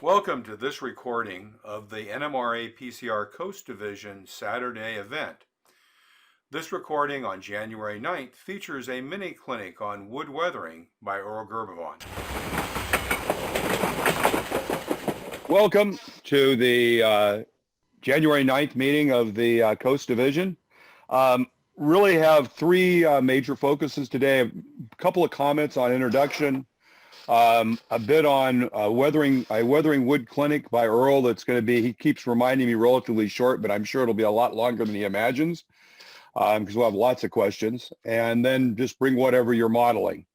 Welcome to this recording of the NMRA-PCR Coast Division Saturday event. This recording on January 9th features a mini clinic on wood weathering by Earl Girbovan. Welcome to the January 9th meeting of the Coast Division. Really have three major focuses today. A couple of comments on introduction, a bit on weathering wood clinic by Earl that's going to be, he keeps reminding me, relatively short, but I'm sure it'll be a lot longer than he imagines because we'll have lots of questions, and then just bring whatever you're modeling.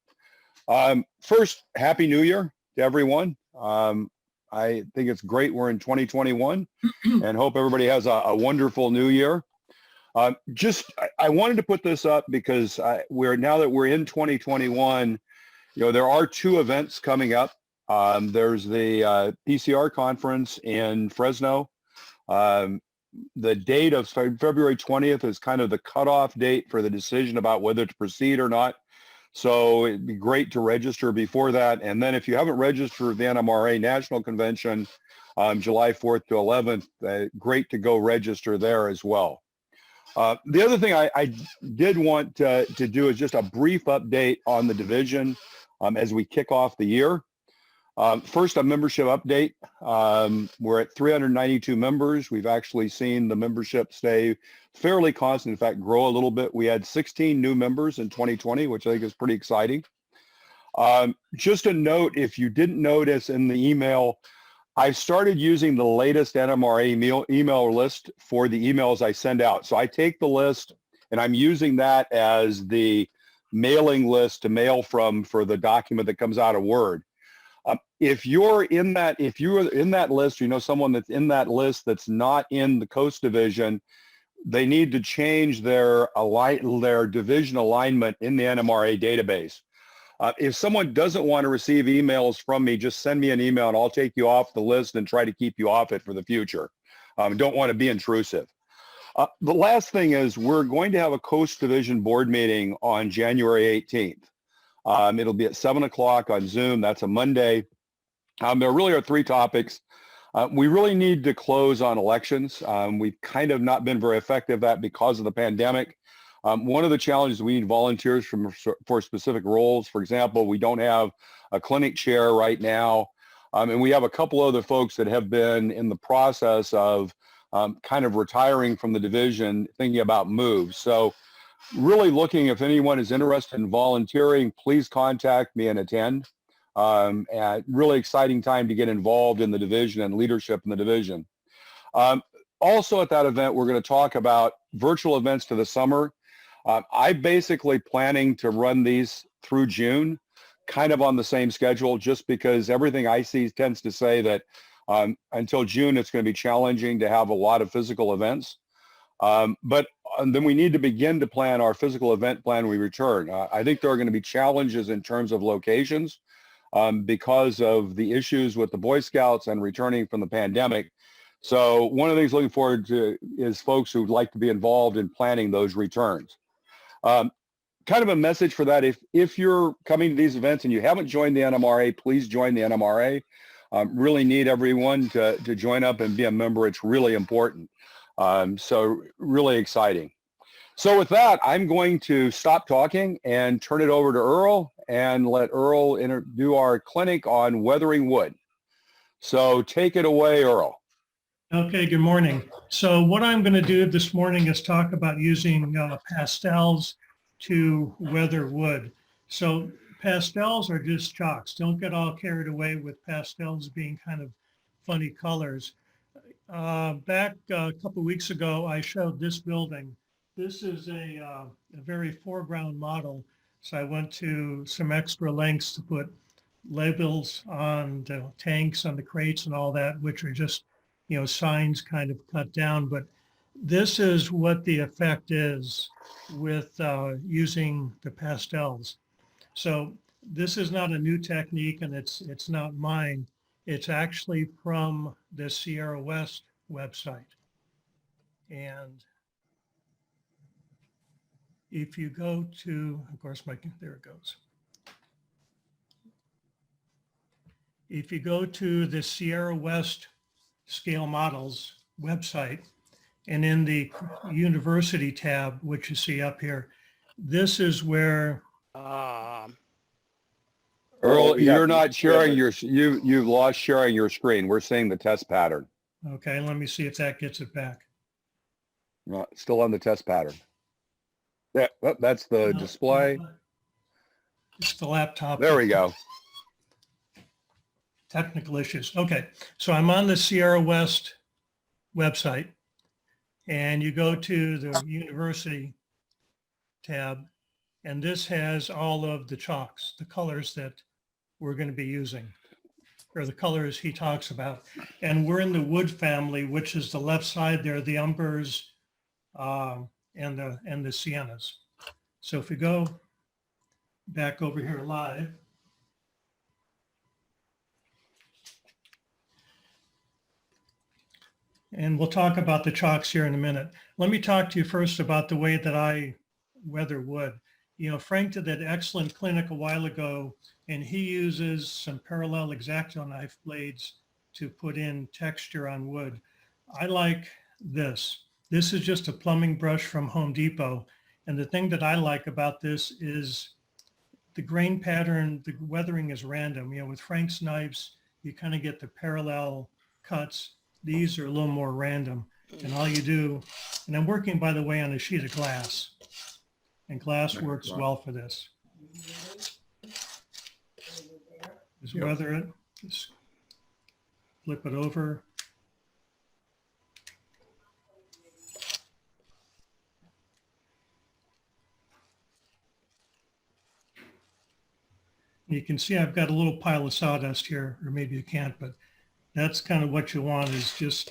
First, Happy New Year to everyone. I think it's great we're in 2021 and hope everybody has a wonderful new year. I wanted to put this up because now that we're in 2021, there are two events coming up. There's the PCR Conference in Fresno. The date of February 20th is kind of the cutoff date for the decision about whether to proceed or not. So it'd be great to register before that. And then if you haven't registered for the NMRA National Convention, July 4th to 11th, great to go register there as well. The other thing I did want to do is just a brief update on the division as we kick off the year. First, a membership update. We're at 392 members. We've actually seen the membership stay fairly constant, in fact, grow a little bit. We had 16 new members in 2020, which I think is pretty exciting. Just a note, if you didn't notice in the email, I've started using the latest NMRA email list for the emails I send out. So I take the list and I'm using that as the mailing list to mail from for the document that comes out of Word. If you're in that list, someone that's in that list that's not in the Coast Division, they need to change their division alignment in the NMRA database. If someone doesn't want to receive emails from me, just send me an email and I'll take you off the list and try to keep you off it for the future. Don't want to be intrusive. The last thing is we're going to have a Coast Division board meeting on January 18th. It'll be at 7 o'clock on Zoom. That's a Monday. There really are three topics. We really need to close on elections. We've kind of not been very effective at that because of the pandemic. One of the challenges, we need volunteers for specific roles. For example, we don't have a clinic chair right now. And we have a couple other folks that have been in the process of kind of retiring from the division, thinking about moves. So really looking, if anyone is interested in volunteering, please contact me and attend. Really exciting time to get involved in the division and leadership in the division. Also at that event, we're going to talk about virtual events for the summer. I'm basically planning to run these through June, kind of on the same schedule, just because everything I see tends to say that until June, it's going to be challenging to have a lot of physical events. But then we need to begin to plan our physical event plan when we return. I think there are going to be challenges in terms of locations because of the issues with the Boy Scouts and returning from the pandemic. So one of the things looking forward to is folks who'd like to be involved in planning those returns. Kind of a message for that, if you're coming to these events and you haven't joined the NMRA, please join the NMRA. Really need everyone to join up and be a member. It's really important. So really exciting. So with that, I'm going to stop talking and turn it over to Earl and let Earl do our clinic on weathering wood. So take it away, Earl. Okay, good morning. So what I'm going to do this morning is talk about using pastels to weather wood. So pastels are just chalks. Don't get all carried away with pastels being kind of funny colors. Back a couple of weeks ago, I showed this building. This is a very foreground model. So I went to some extra lengths to put labels on the tanks, on the crates and all that, which are just signs kind of cut down, but this is what the effect is with using the pastels. So this is not a new technique and it's not mine. It's actually from the Sierra West website. And if you go to, of course, there it goes. if you go to the Sierra West Scale Models website, and in the University tab, which you see up here, this is where Earl, we you're have not to- sharing you've lost sharing your screen. We're seeing the test pattern. okay, let me see if that gets it back. No, still on the test pattern. That's the No, display. it's the laptop. There we go. Technical issues. Okay, so I'm on the Sierra West website, and you go to the University tab, and this has all of the chalks, the colors that we're going to be using, or the colors he talks about. And we're in the wood family, which is the left side there, the umbers and the siennas. So if we go back over here live, and we'll talk about the chalks here in a minute. Let me talk to you first about the way that I weather wood. You know, Frank did that excellent clinic a while ago, and he uses some parallel X-Acto knife blades to put in texture on wood. I like this. This is just a plumbing brush from Home Depot. And the thing that I like about this is the grain pattern, the weathering is random. You know, with Frank's knives, you kind of get the parallel cuts. These are a little more random. And all you do, and I'm working, by the way, on a sheet of glass. And glass works well for this. Just weather it, just flip it over. You can see I've got a little pile of sawdust here, or maybe you can't, but that's kind of what you want, is just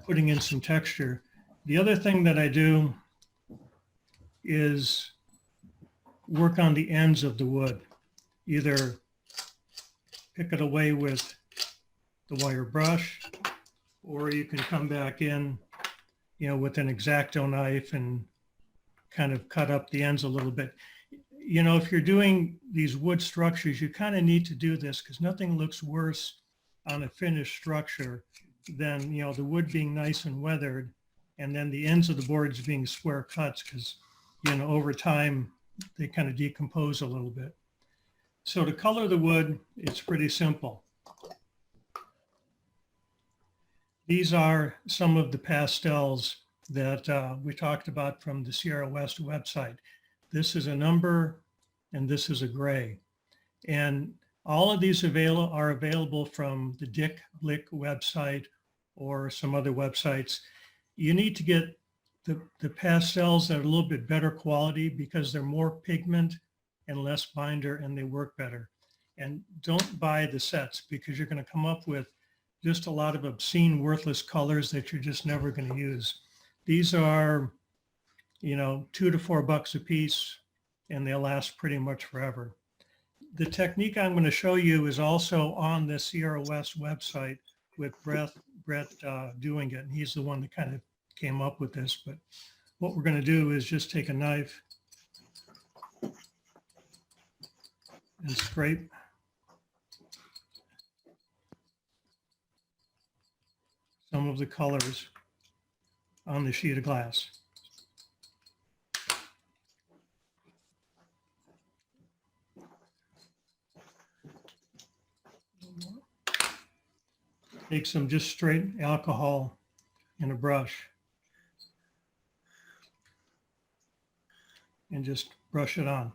putting in some texture. The other thing that I do is work on the ends of the wood. Either pick it away with the wire brush, or you can come back in, you know, with an X-Acto knife and kind of cut up the ends a little bit. You know, if you're doing these wood structures, you kind of need to do this because nothing looks worse on a finished structure than, you know, the wood being nice and weathered and then the ends of the boards being square cuts, because, you know, over time they kind of decompose a little bit. So to color the wood, it's pretty simple. These are some of the pastels that we talked about from the Sierra West website. This is an umber and this is a gray. And all of these are available from the Dick Blick website or some other websites. You need to get the pastels that are a little bit better quality because they're more pigment and less binder and they work better. And don't buy the sets because you're going to come up with just a lot of obscene, worthless colors that you're just never going to use. These are, you know, $2 to $4 a piece and they'll last pretty much forever. The technique I'm going to show you is also on the Sierra West website with Brett doing it. And he's the one that kind of came up with this. But what we're going to do is just take a knife and scrape some of the colors on the sheet of glass. Take some just straight alcohol in a brush and just brush it on.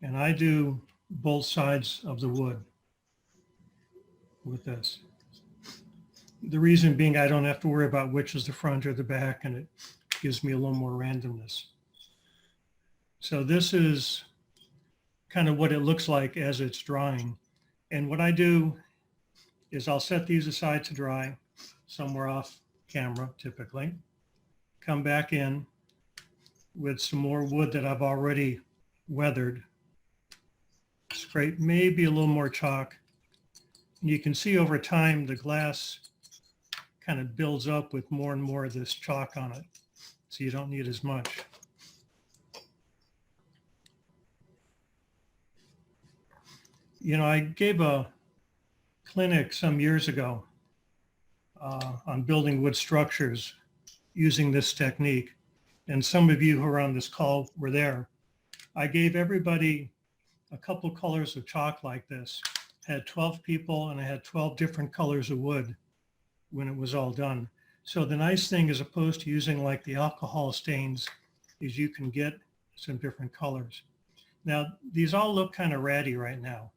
And I do both sides of the wood with this. The reason being I don't have to worry about which is the front or the back, and it gives me a little more randomness. So this is kind of what it looks like as it's drying. And what I do is I'll set these aside to dry somewhere off camera typically, come back in with some more wood that I've already weathered, scrape maybe a little more chalk. And you can see over time the glass kind of builds up with more and more of this chalk on it. So you don't need as much. I gave a clinic some years ago on building wood structures using this technique. And some of you who are on this call were there. I gave everybody a couple colors of chalk like this. I had 12 people and I had 12 different colors of wood when it was all done. So the nice thing, as opposed to using like the alcohol stains, is you can get some different colors. Now, these all look kind of ratty right now.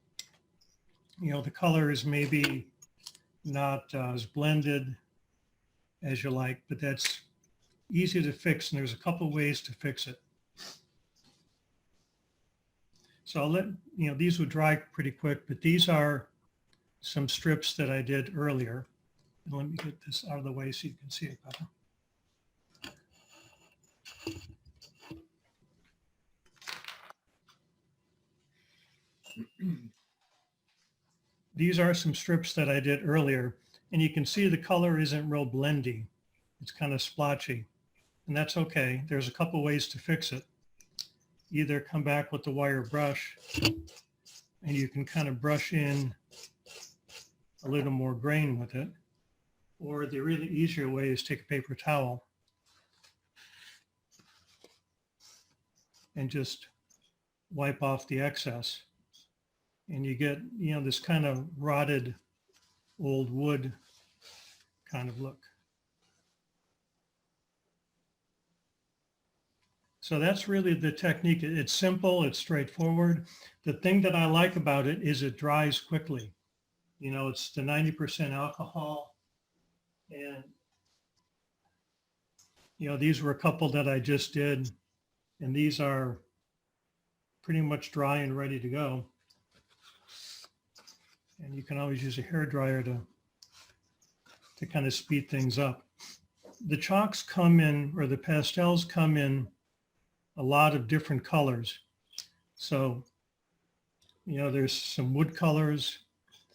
The color is maybe not as blended as you like, but that's easy to fix, and there's a couple ways to fix it. So I'll let, these would dry pretty quick, but these are some strips that I did earlier. And let me get this out of the way so you can see it better. These are some strips that I did earlier, and you can see the color isn't real blendy. It's kind of splotchy, and that's okay. There's a couple ways to fix it. Either come back with the wire brush, and you can kind of brush in a little more grain with it, or the really easier way is take a paper towel and just wipe off the excess. And you get, this kind of rotted old wood kind of look. So that's really the technique. It's simple, it's straightforward. The thing that I like about it is it dries quickly. It's the 90% alcohol. And, these were a couple that I just did, and these are pretty much dry and ready to go. And you can always use a hairdryer to kind of speed things up. The chalks come in, or the pastels come in a lot of different colors. So, there's some wood colors,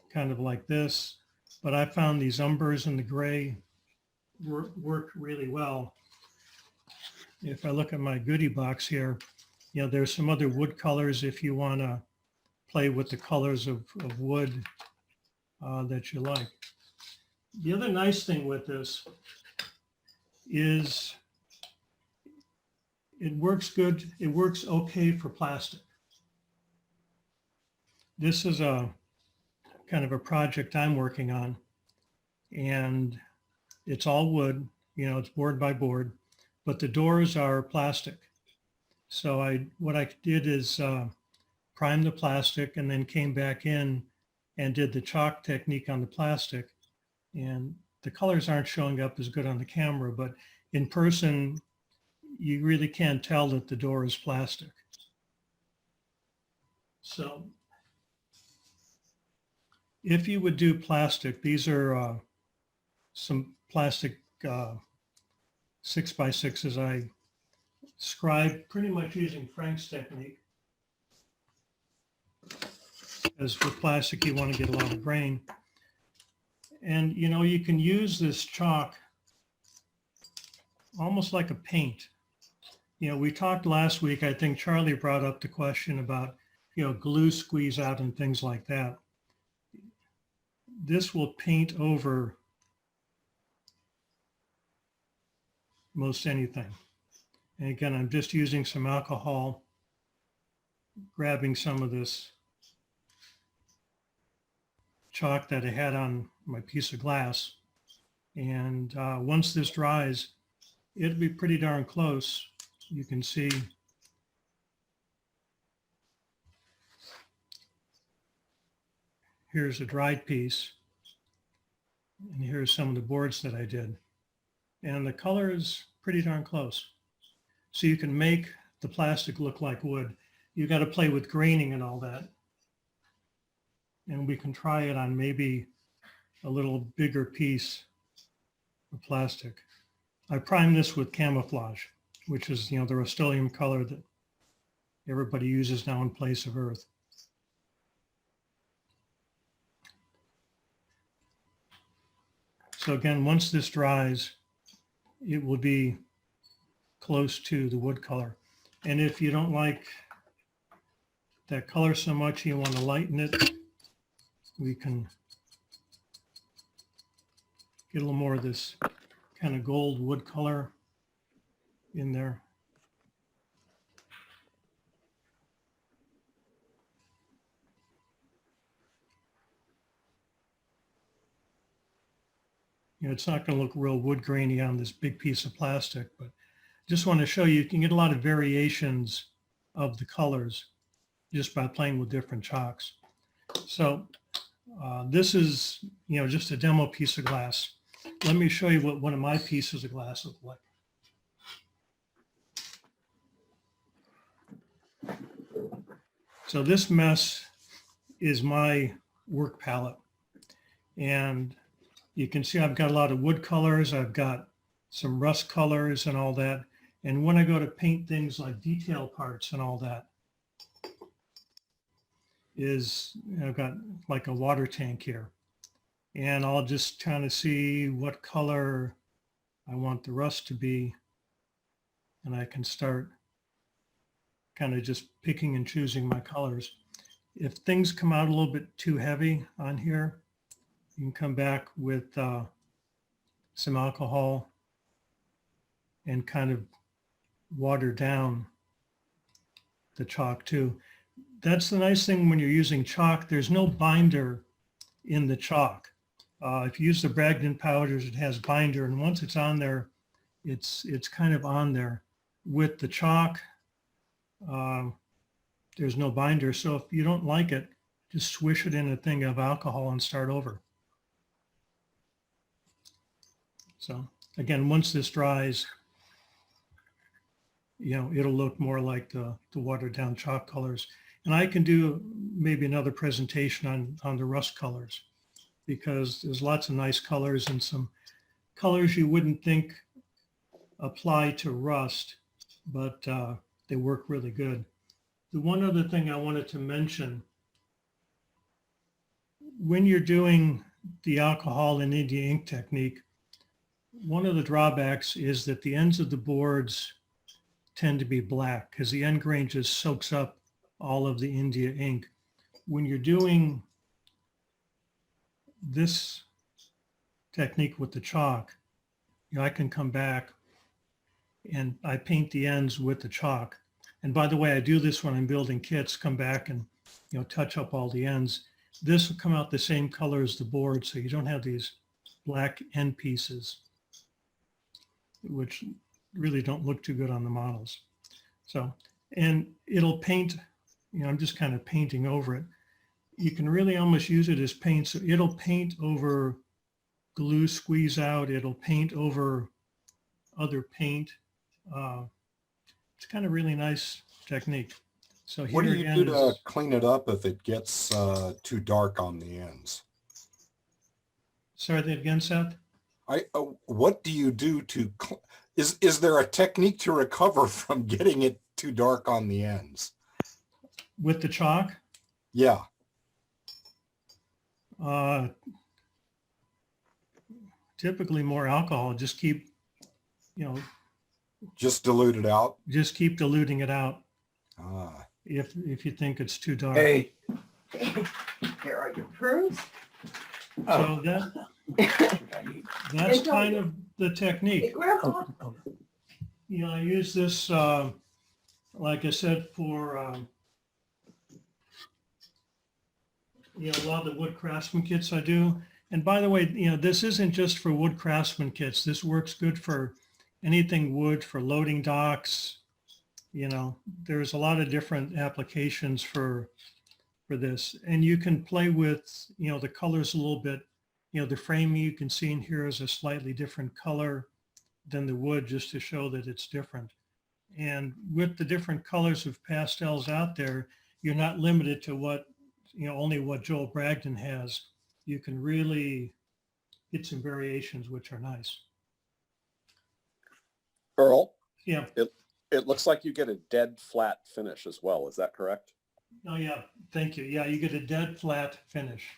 kind of like this, but I found these umbers and the gray work really well. If I look at my goodie box here, there's some other wood colors if you want to play with the colors of wood that you like. The other nice thing with this is it works good. It works okay for plastic. This is a kind of a project I'm working on, and it's all wood, it's board by board, but the doors are plastic. So what I did is prime the plastic and then came back in and did the chalk technique on the plastic. And the colors aren't showing up as good on the camera, but in person, you really can't tell that the door is plastic. So if you would do plastic, these are some plastic 6x6s I scribed pretty much using Frank's technique. As with plastic, you want to get a lot of grain. And, you can use this chalk almost like a paint. We talked last week, I think Charlie brought up the question about, glue squeeze out and things like that. This will paint over most anything. And again, I'm just using some alcohol, grabbing some of this chalk that I had on my piece of glass. And once this dries, it'll be pretty darn close. You can see here's a dried piece, and here's some of the boards that I did. And the color is pretty darn close. So you can make the plastic look like wood. You got to play with graining and all that. And we can try it on maybe a little bigger piece of plastic. I primed this with camouflage, which is, the Rust-Oleum color that everybody uses now in place of earth. So again, once this dries, it will be close to the wood color. And if you don't like that color so much, you want to lighten it, we can get a little more of this kind of gold wood color in there. You know, it's not going to look real wood grainy on this big piece of plastic, but just want to show you can get a lot of variations of the colors just by playing with different chalks. So this is, you know, just a demo piece of glass. Let me show you what one of my pieces of glass look like. So this mess is my work palette. And you can see I've got a lot of wood colors. I've got some rust colors and all that. And when I go to paint things like detail parts and all that, I've got like a water tank here. And I'll just kind of see what color I want the rust to be. And I can start kind of just picking and choosing my colors. If things come out a little bit too heavy on here, you can come back with some alcohol and kind of water down the chalk too. That's the nice thing when you're using chalk. There's no binder in the chalk. If you use the Bragdon powders, it has binder, and once it's on there, it's kind of on there. With the chalk, there's no binder. So if you don't like it, just swish it in a thing of alcohol and start over. So again, once this dries, you know, it'll look more like the watered down chalk colors. And I can do maybe another presentation on the rust colors, because there's lots of nice colors and some colors you wouldn't think apply to rust, but they work really good. The one other thing I wanted to mention, when you're doing the alcohol and India ink technique, one of the drawbacks is that the ends of the boards tend to be black because the end grain just soaks up all of the India ink. When you're doing this technique with the chalk, you know, I can come back and I paint the ends with the chalk. And by the way, I do this when I'm building kits, come back and, you know, touch up all the ends. This will come out the same color as the board, so you don't have these black end pieces, which really don't look too good on the models. So, and it'll paint, you know, I'm just kind of painting over it. You can really almost use it as paint. So it'll paint over glue squeeze out. It'll paint over other paint. It's kind of really nice technique. So here What do you again do to is, clean it up if it gets too dark on the ends? sorry, that again, Seth? What do you do to, is there a technique to recover from getting it too dark on the ends? With the chalk? Yeah. Typically more alcohol. Just keep, you know, Just dilute it out. just keep diluting it out Ah. if you think it's too dark. Hey, Here are your proofs. So that's kind of the Hey, technique. Grandpa. You know, I use this, like I said, for, you know, a lot of the wood craftsman kits I do. And by the way, you know, this isn't just for wood craftsman kits. This works good for anything wood, for loading docks. You know, there's a lot of different applications for this. And you can play with, you know, the colors a little bit. You know, the framing you can see in here is a slightly different color than the wood, just to show that it's different. And with the different colors of pastels out there, you're not limited to what, you know, only what Joel Bragdon has. You can really get some variations, which are nice. Earl, Yeah. it looks like you get a dead flat finish as well. Is that correct? Oh, yeah. Thank you. Yeah, you get a dead flat finish.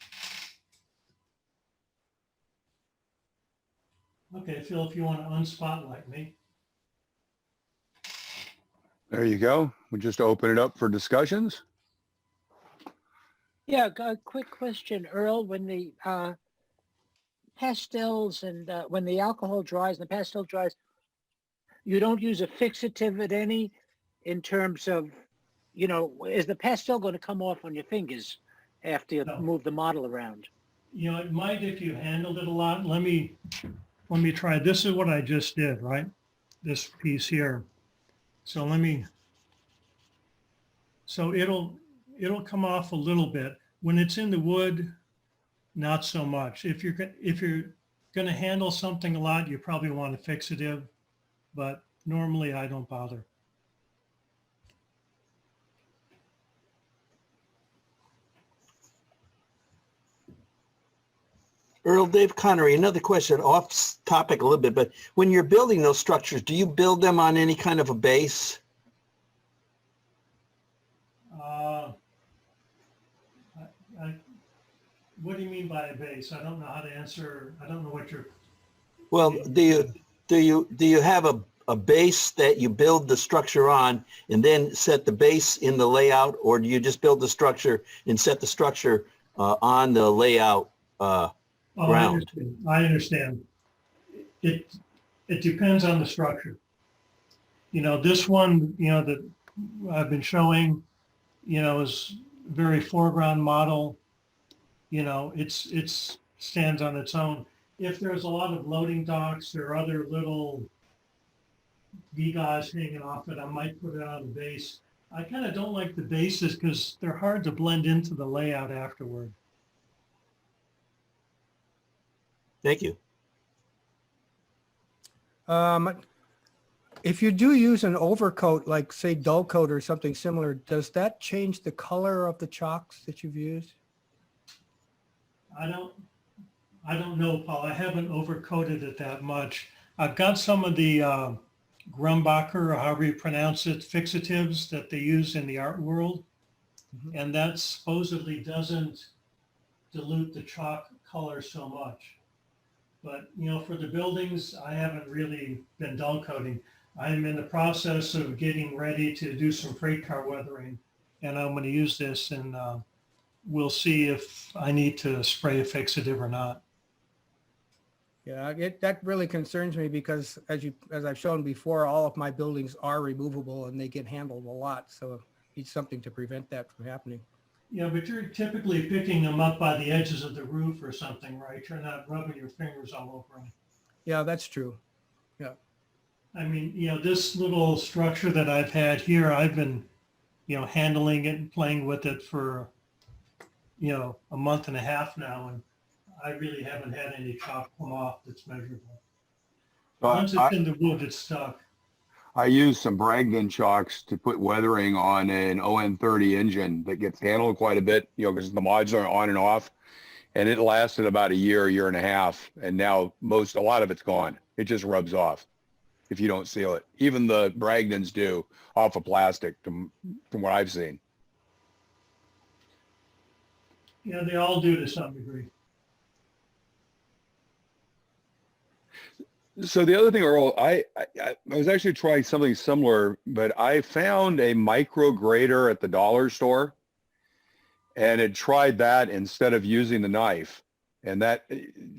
Okay, Phil, if you want to unspotlight me. there you go. We'll just open it up for discussions. Yeah, a quick question, Earl. When the pastels and when the alcohol dries and the pastel dries, you don't use a fixative at any in terms of, you know, is the pastel going to come off on your fingers after you No. move the model around? You know, it might if you handled it a lot. Let me try. This is what I just did, right? This piece here. So it'll come off a little bit. When it's in the wood, not so much. If you're going to handle something a lot, you probably want a fixative, but normally I don't bother. Earl, Dave Connery, another question, off topic a little bit, but when you're building those structures, do you build them on any kind of a base? What do you mean by a base? I don't know how to answer. I don't know what you're. Well, do you have a base that you build the structure on and then set the base in the layout, or do you just build the structure and set the structure on the layout ground? I understand. It depends on the structure. You know, this one, you know, that I've been showing, you know, is very foreground model. You know, it's stands on its own. If there's a lot of loading docks or other little gewgaws hanging off it, I might put it on the base. I kind of don't like the bases because they're hard to blend into the layout afterward. Thank you. If you do use an overcoat, like say dull coat or something similar, does that change the color of the chalks that you've used? I don't know, Paul. I haven't overcoated it that much. I've got some of the Grumbacher, or however you pronounce it, fixatives that they use in the art world. Mhm. And that supposedly doesn't dilute the chalk color so much. But, you know, for the buildings, I haven't really been dull coating. I'm in the process of getting ready to do some freight car weathering, and I'm going to use this, and we'll see if I need to spray a fixative or not. Yeah, that really concerns me because as I've shown before, all of my buildings are removable and they get handled a lot. So it's something to prevent that from happening. Yeah, but you're typically picking them up by the edges of the roof or something, right? You're not rubbing your fingers all over them. Yeah, that's true. I mean, you know, this little structure that I've had here, I've been, you know, handling it and playing with it for, you know, a month and a half now, and I really haven't had any chalk come off that's measurable. Once it's in the wood, it's stuck. I use some Bragdon chalks to put weathering on an ON30 engine that gets handled quite a bit, you know, because the mods are on and off. And it lasted about a year and a half. And now a lot of it's gone. It just rubs off if you don't seal it. Even the Bragdons do off of plastic from what I've seen. Yeah, they all do to some degree. So the other thing, Earl, I was actually trying something similar, but I found a micro grater at the dollar store and had tried that instead of using the knife. And that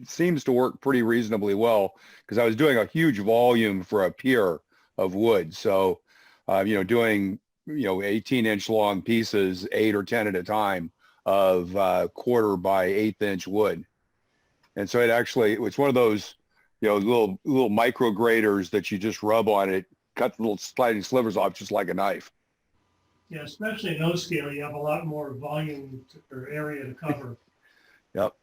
seems to work pretty reasonably well because I was doing a huge volume for a pier of wood. So, you know, doing, you know, 18-inch long pieces, 8 or 10 at a time of 1/4 by 1/8 inch wood. And so it was one of those, you know, little micro graters that you just rub on it, cut the little sliding slivers off just like a knife. Yeah, especially in O scale, you have a lot more volume or area to cover. Yep.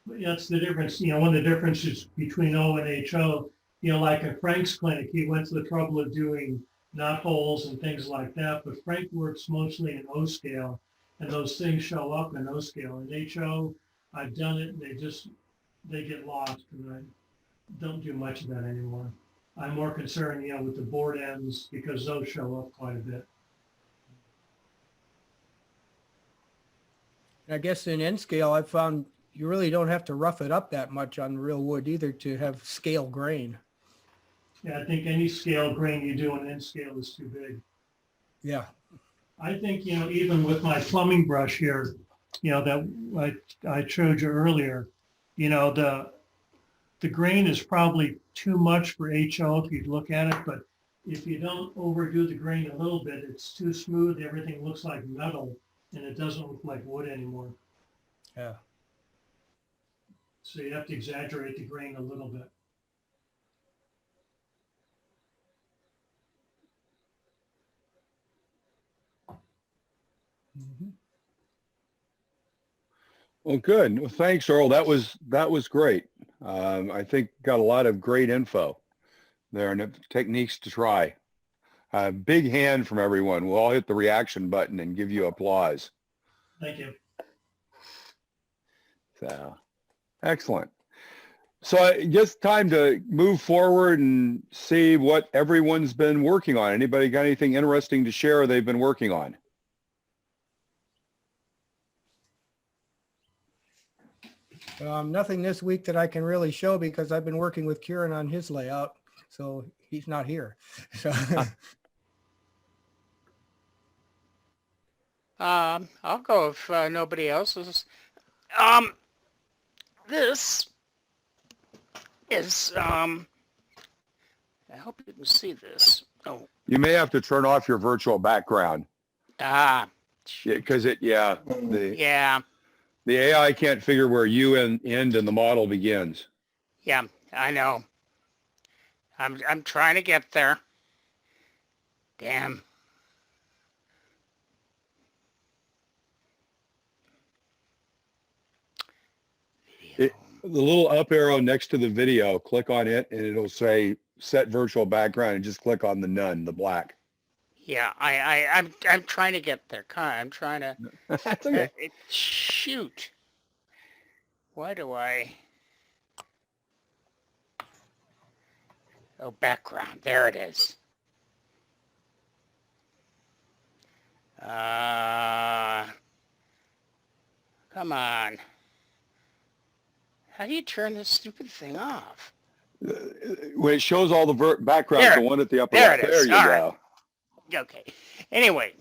But that's the difference. You know, one of the differences between O and HO, you know, like at Frank's clinic, he went to the trouble of doing knot holes and things like that, but Frank works mostly in O scale, and those things show up in O scale. In HO, I've done it, and they get lost, and I don't do much of that anymore. I'm more concerned, you know, with the board ends because those show up quite a bit. I guess in N scale, I've found you really don't have to rough it up that much on real wood either to have scale grain. Yeah, I think any scale grain you do in N scale is too big. Yeah. I think, you know, even with my plumbing brush here, that I showed you earlier, the grain is probably too much for HO if you look at it, but if you don't overdo the grain a little bit, it's too smooth, everything looks like metal, and it doesn't look like wood anymore. Yeah. So you have to exaggerate the grain a little bit. Well, good. Well, thanks, Earl. That was great. I think got a lot of great info there and techniques to try. Big hand from everyone. We'll all hit the reaction button and give you applause. Thank you. So, excellent. So I guess time to move forward and see what everyone's been working on. Anybody got anything interesting to share they've been working on? Nothing this week that I can really show because I've been working with Kieran on his layout, so he's not here. So I'll go if nobody else is. This is, I hope you can see this. Oh, You may have to turn off your virtual background. Because yeah. the AI can't figure where you end and the model begins. Yeah, I know. I'm trying to get there. Damn. The little up arrow next to the video, click on it and it'll say set virtual background and just click on the none, the black. Yeah, I'm trying to get there. I'm trying to. That's okay. Shoot. Why do I? Oh, background. There it is. Come on. How do you turn this stupid thing off? When it shows all the background, There. the one at the upper There left, it is. there you All go. right. Okay. Anyway,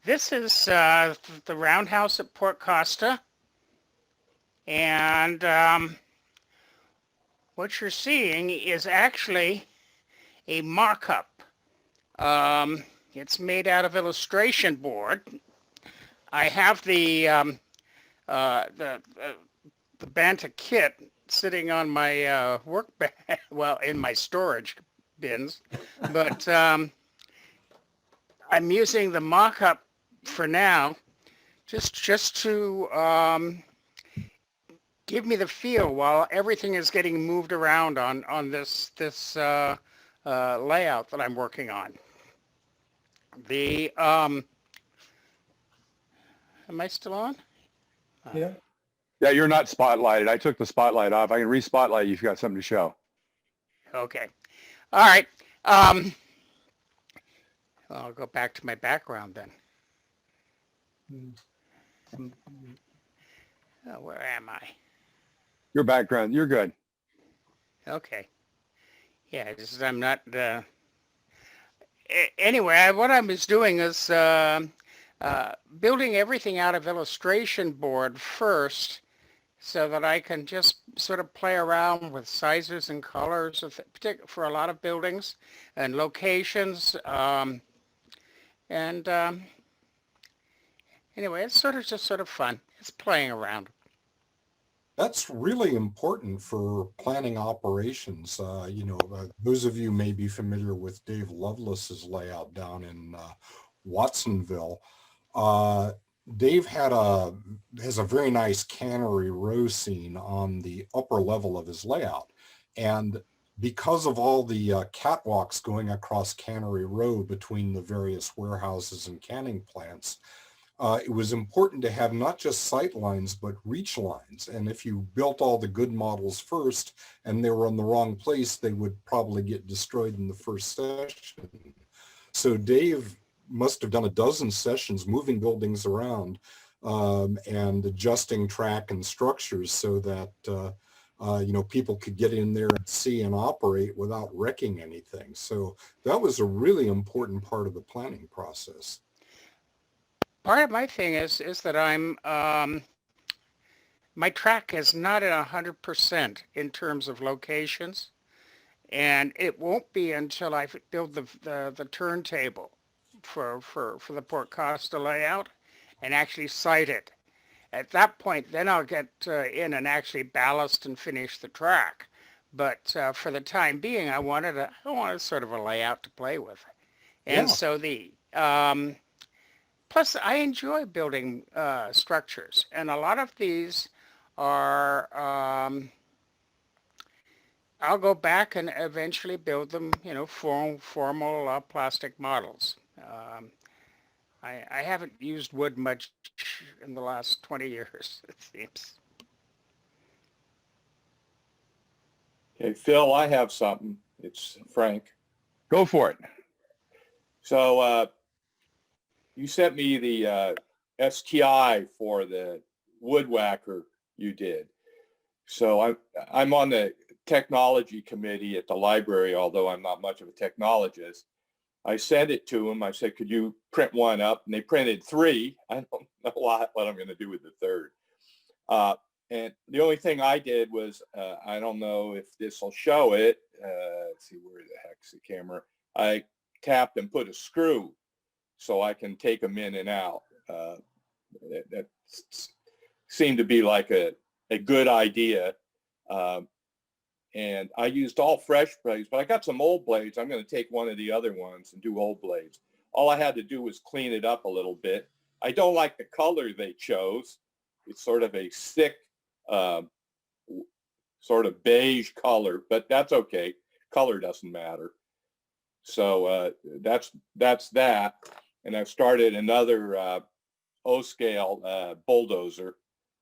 this is the roundhouse at Port Costa. And what you're seeing is actually a mock-up. It's made out of illustration board. I have the Banta kit sitting on my work bag, well, in my storage bins, but I'm using the mock-up for now, just to give me the feel while everything is getting moved around on this layout that I'm working on. The am I still on? yeah. Yeah, you're not spotlighted. I took the spotlight off. I can re-spotlight you if you got something to show. Okay. All right. I'll go back to my background then. Oh, where am I? Your background, you're good. Okay. Yeah, I'm not. Anyway, what I was doing is building everything out of illustration board first, so that I can just sort of play around with sizes and colors for a lot of buildings and locations. Anyway, it's just sort of fun. It's playing around. That's really important for planning operations. Those of you may be familiar with Dave Lovelace's layout down in Watsonville. Dave has a very nice cannery row scene on the upper level of his layout. And because of all the catwalks going across Cannery Row between the various warehouses and canning plants, it was important to have not just sight lines, but reach lines. And if you built all the good models first and they were in the wrong place, they would probably get destroyed in the first session. So Dave must have done a dozen sessions moving buildings around and adjusting track and structures so that people could get in there and see and operate without wrecking anything. So that was a really important part of the planning process. part of my thing is that my track is not at 100% in terms of locations, and it won't be until I build the turntable for the Port Costa layout and actually site it. At that point, then I'll get in and actually ballast and finish the track. But for the time being, I wanted sort of a layout to play with. And Yeah. so plus I enjoy building structures, and a lot of these are, I'll go back and eventually build them, formal plastic models. I haven't used wood much in the last 20 years, it seems. Okay, Phil, I have something. It's Frank. Go for it. So you sent me the STI for the woodwhacker you did. So I'm on the technology committee at the library, although I'm not much of a technologist. I sent it to them. I said, could you print one up? And they printed 3. I don't know what I'm going to do with the 3rd. And the only thing I did was, I don't know if this will show it. Let's see, where the heck's the camera? I tapped and put a screw so I can take them in and out. That seemed to be like a good idea. And I used all fresh blades, but I got some old blades. I'm going to take one of the other ones and do old blades. All I had to do was clean it up a little bit. I don't like the color they chose. It's sort of a thick, sort of beige color, but that's okay. Color doesn't matter. So that's that. And I've started another O-scale bulldozer,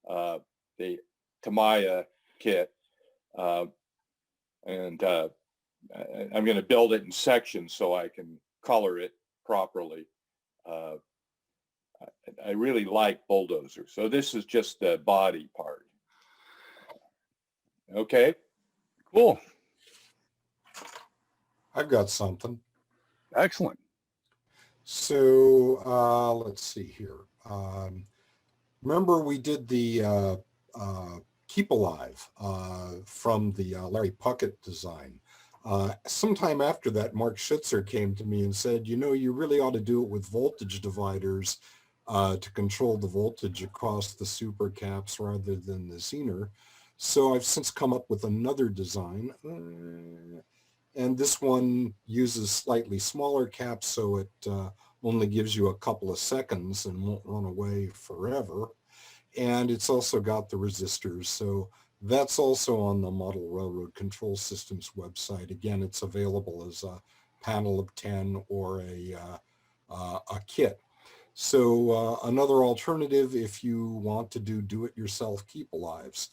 the Tamiya kit. And I'm going to build it in sections so I can color it properly. I really like bulldozers. So this is just the body part. Okay. Cool. I've got something. Excellent. So let's see here. Remember we did the Keep Alive from the Larry Puckett design. Sometime after that, Mark Schitzer came to me and said, you really ought to do it with voltage dividers to control the voltage across the super caps rather than the Zener. So I've since come up with another design. And this one uses slightly smaller caps, so it only gives you a couple of seconds and won't run away forever. And it's also got the resistors. So that's also on the Model Railroad Control Systems website. Again, it's available as a panel of 10 or a kit. So another alternative if you want to do it yourself Keep Alives.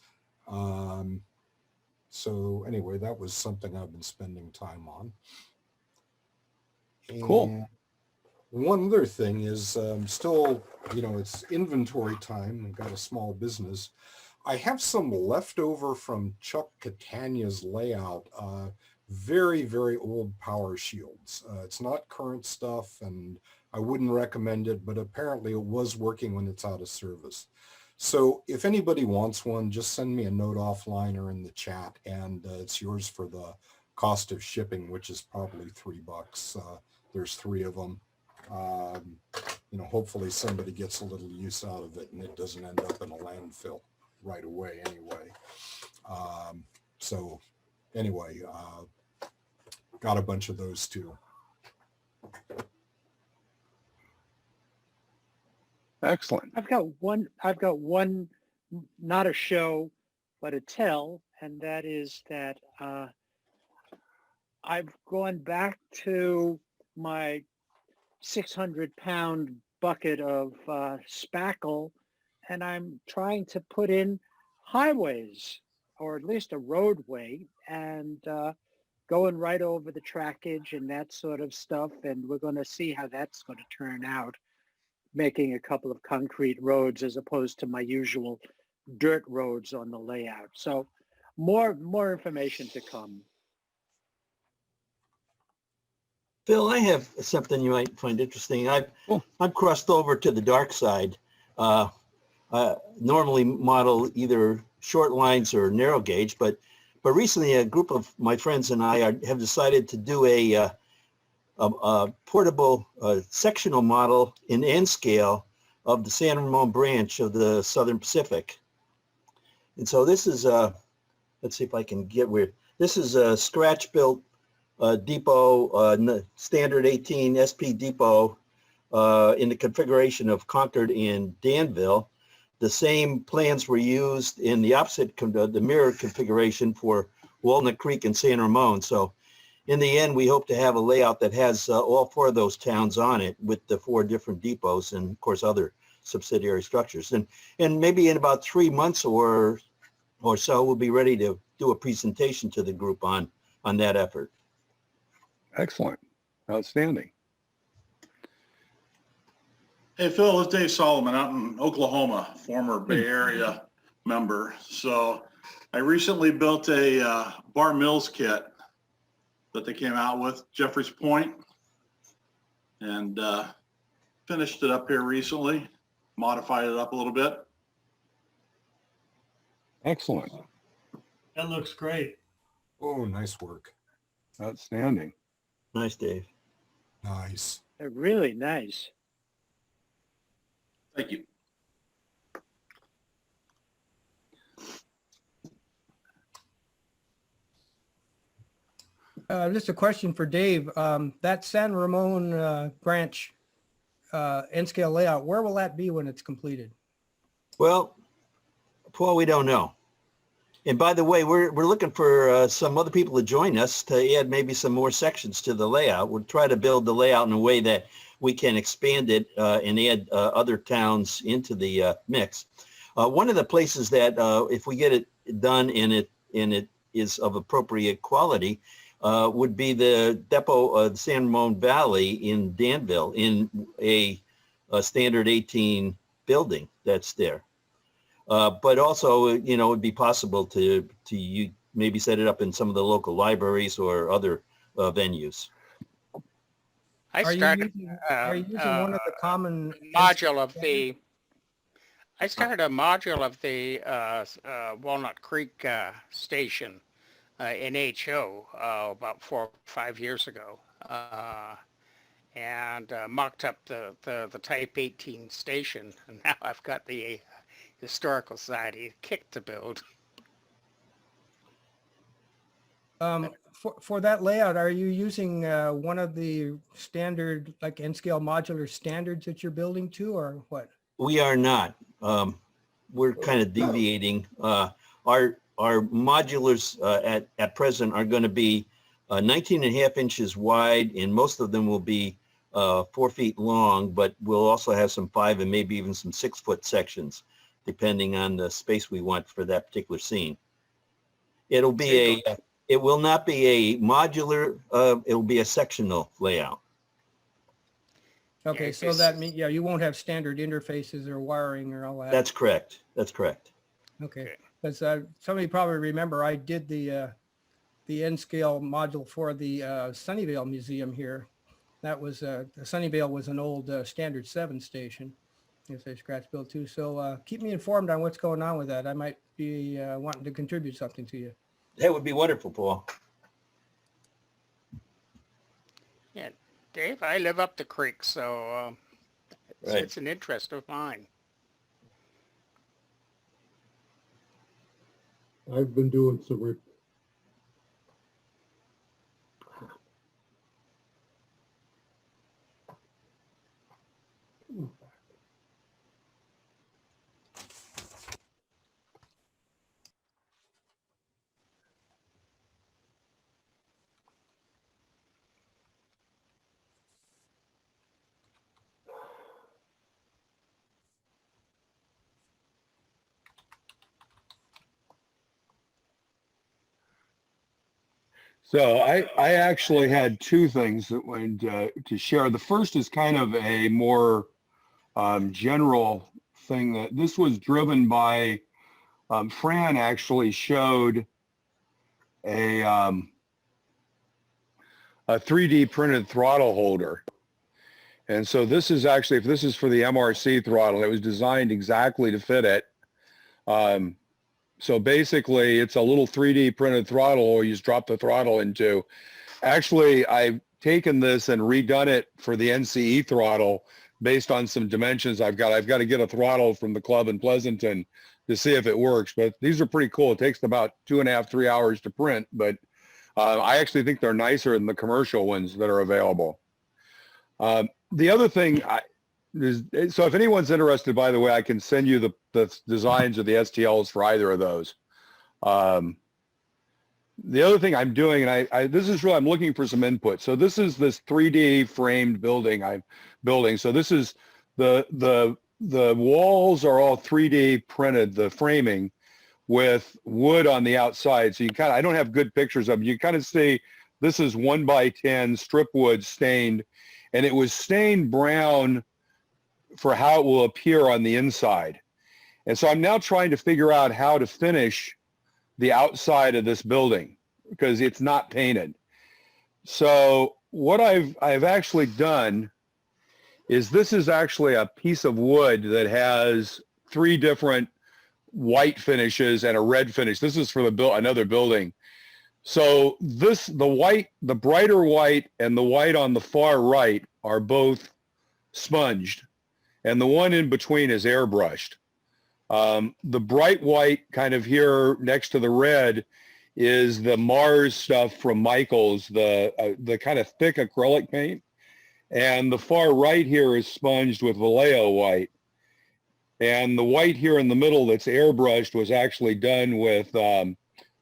So anyway, that was something I've been spending time on. And cool. One other thing is still, it's inventory time. I've got a small business. I have some leftover from Chuck Catania's layout, very, very old power shields. It's not current stuff and I wouldn't recommend it, but apparently it was working when it's out of service. So if anybody wants one, just send me a note offline or in the chat, and it's yours for the cost of shipping, which is probably $3. There's 3 of them. Hopefully somebody gets a little use out of it and it doesn't end up in a landfill right away anyway. So anyway, got a bunch of those too. Excellent. I've got one, not a show, but a tell, and that is that I've gone back to my 600-pound bucket of spackle, and I'm trying to put in highways, or at least a roadway, and going right over the trackage and that sort of stuff, and we're going to see how that's going to turn out, making a couple of concrete roads as opposed to my usual dirt roads on the layout. So more information to come. Phil, I have something you might find interesting. I've crossed over to the dark side. Normally model either short lines or narrow gauge, but recently a group of my friends and I have decided to do a portable sectional model in N scale of the San Ramon branch of the Southern Pacific. And so this is let's see if I can get where this is a scratch built depot, standard 18 SP depot in the configuration of Concord and Danville. The same plans were used in the opposite, the mirror configuration for Walnut Creek and San Ramon. So in the end, we hope to have a layout that has all 4 of those towns on it with the 4 different depots and of course other subsidiary structures. And maybe in about 3 months or so, we'll be ready to do a presentation to the group on that effort. Excellent. Outstanding. Hey, Phil, it's Dave Solomon out in Oklahoma, former Bay Area member. So I recently built a Bar Mills kit that they came out with, Jeffrey's Point, and finished it up here recently, modified it up a little bit. Excellent. That looks great. Oh, nice work. Outstanding. Nice, Dave. Nice. They're really nice. Thank you. Just a question for Dave. That San Ramon branch N-scale layout, where will that be when it's completed? Well, Paul, we don't know. And by the way, we're looking for some other people to join us to add maybe some more sections to the layout. We'll try to build the layout in a way that we can expand it and add other towns into the mix. One of the places that if we get it done and it is of appropriate quality would be the depot of San Ramon Valley in Danville in a standard 18 building that's there. But also, you know, it'd be possible to maybe set it up in some of the local libraries or other venues. Are you using one of the common module of the? I started a module of the Walnut Creek station in HO about 4 or 5 years ago, and mocked up the Type 18 station, and now I've got the Historical Society kit to build. For that layout, are you using one of the standard, like N-scale modular standards that you're building to, or what? We are not. We're kind of deviating. Our modulars at present are going to be 19.5 inches wide, and most of them will be 4 feet long, but we'll also have some 5 and maybe even some 6 foot sections, depending on the space we want for that particular scene. It'll be it will not be a modular, it will be a sectional layout. Okay, so that means, yeah, you won't have standard interfaces or wiring or all that. That's correct. That's correct. Okay, because somebody probably remember I did the N-scale module for the Sunnyvale Museum here. That was, Sunnyvale was an old standard 7 station. It's a scratch build too. So keep me informed on what's going on with that. I might be wanting to contribute something to you. That would be wonderful, Paul. Yeah, Dave, I live up the creek, so it's an interest of mine. I've been doing some So I actually had 2 things that went to share. The first is kind of a more general thing that this was driven by Fran actually showed a a 3D printed throttle holder. And so this is actually, if this is for the MRC throttle, it was designed exactly to fit it. So basically it's a little 3D printed throttle or you just drop the throttle into. Actually, I've taken this and redone it for the NCE throttle based on some dimensions I've got. I've got to get a throttle from the club in Pleasanton to see if it works, but these are pretty cool. It takes about 2.5, 3 hours to print, but I actually think they're nicer than the commercial ones that are available. The other thing is, so if anyone's interested, by the way, I can send you the designs of the STLs for either of those. The other thing I'm doing, and this is really, I'm looking for some input. So this is this 3D framed building I'm building. So this is the walls are all 3D printed, the framing with wood on the outside. So you kind of, I don't have good pictures of them. You kind of see this is 1x10 strip wood stained, and it was stained brown for how it will appear on the inside. And so I'm now trying to figure out how to finish the outside of this building because it's not painted. So what I've actually done is this is actually a piece of wood that has 3 different white finishes and a red finish. This is for another building. So the brighter white and the white on the far right are both sponged, and the one in between is airbrushed. The bright white kind of here next to the red is the Mars stuff from Michaels, the kind of thick acrylic paint. And the far right here is sponged with Vallejo white. And the white here in the middle that's airbrushed was actually done with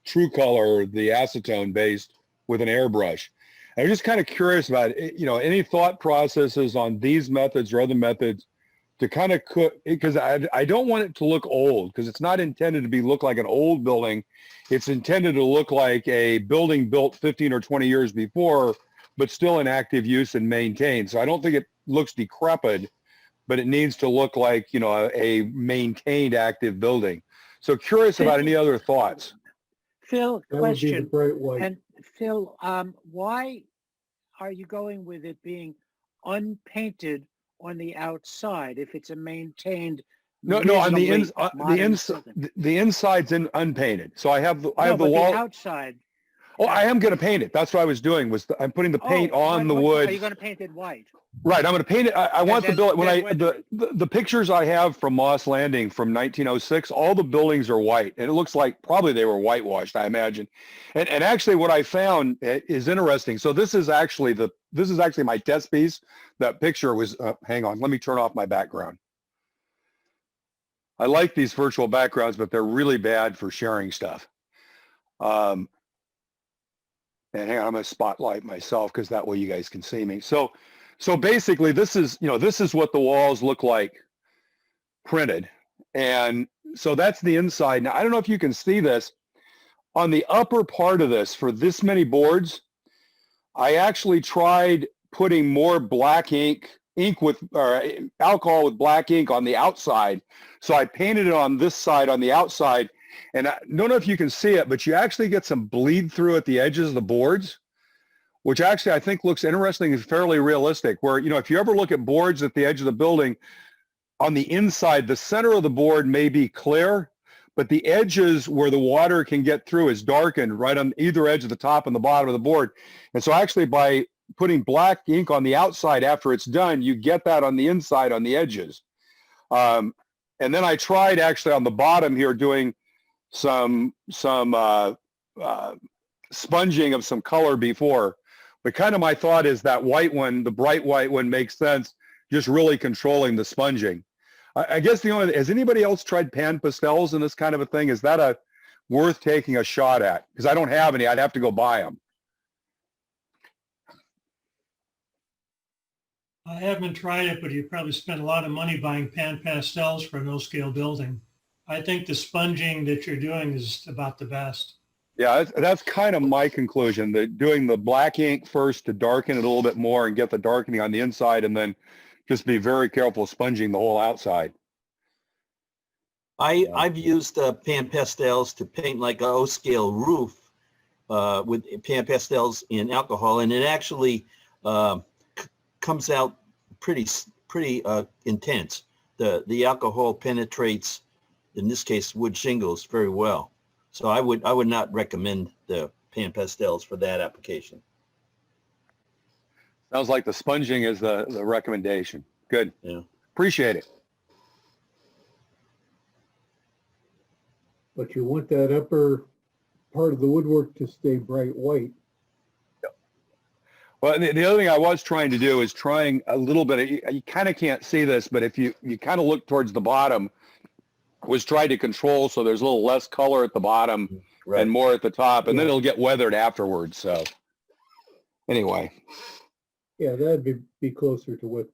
True Color, the acetone based, with an airbrush. I'm just kind of curious about, any thought processes on these methods or other methods to kind of cook, because I don't want it to look old, because it's not intended to look like an old building. It's intended to look like a building built 15 or 20 years before, but still in active use and maintained. So I don't think it looks decrepit, but it needs to look like, a maintained active building. So curious about any other thoughts. Phil, That would be the question. bright white. And Phil, why are you going with it being unpainted on the outside if it's a maintained? No, on the building? the inside's unpainted. So I have the The wall. outside. Oh, I am going to paint it. That's what I was doing. I'm putting the paint on the wood. Are you going to paint it white? Right. I'm going to paint it. I want the building. When The pictures I have from Moss Landing from 1906, all the buildings are white, and it looks like probably they were whitewashed, I imagine. And actually, what I found is interesting. So this is actually my test piece. That picture was. Hang on. Let me turn off my background. I like these virtual backgrounds, but they're really bad for sharing stuff. And hang on, I'm going to spotlight myself because that way you guys can see me. So basically this is what the walls look like printed. And so that's the inside. Now, I don't know if you can see this. On the upper part of this, for this many boards, I actually tried putting more black ink with alcohol with black ink on the outside. So I painted it on this side on the outside. And I don't know if you can see it, but you actually get some bleed through at the edges of the boards, which actually I think looks interesting and fairly realistic, where, if you ever look at boards at the edge of the building, on the inside, the center of the board may be clear, but the edges where the water can get through is darkened right on either edge of the top and the bottom of the board. And so actually by putting black ink on the outside after it's done, you get that on the inside on the edges. And then I tried actually on the bottom here doing some sponging of some color before, but kind of my thought is that white one, the bright white one, makes sense, just really controlling the sponging. I guess has anybody else tried pan pastels in this kind of a thing? Is that worth taking a shot at? Because I don't have any. I'd have to go buy them. I haven't tried it, but you probably spent a lot of money buying pan pastels for a no-scale building. I think the sponging that you're doing is about the best. Yeah, that's kind of my conclusion, that doing the black ink first to darken it a little bit more and get the darkening on the inside, and then just be very careful sponging the whole outside. I've used pan pastels to paint like a O-scale roof with pan pastels in alcohol, and it actually comes out pretty intense. The alcohol penetrates, in this case, wood shingles very well. So I would not recommend the pan pastels for that application. Sounds like the sponging is the recommendation. Good. Yeah. Appreciate it. But you want that upper part of the woodwork to stay bright white. Well, the other thing I was trying to do is trying a little bit of, you kind of can't see this, but if you kind of look towards the bottom, was trying to control so there's a little less color at the bottom and more at the top, and then it'll get weathered afterwards. So anyway. Yeah, that'd be closer to what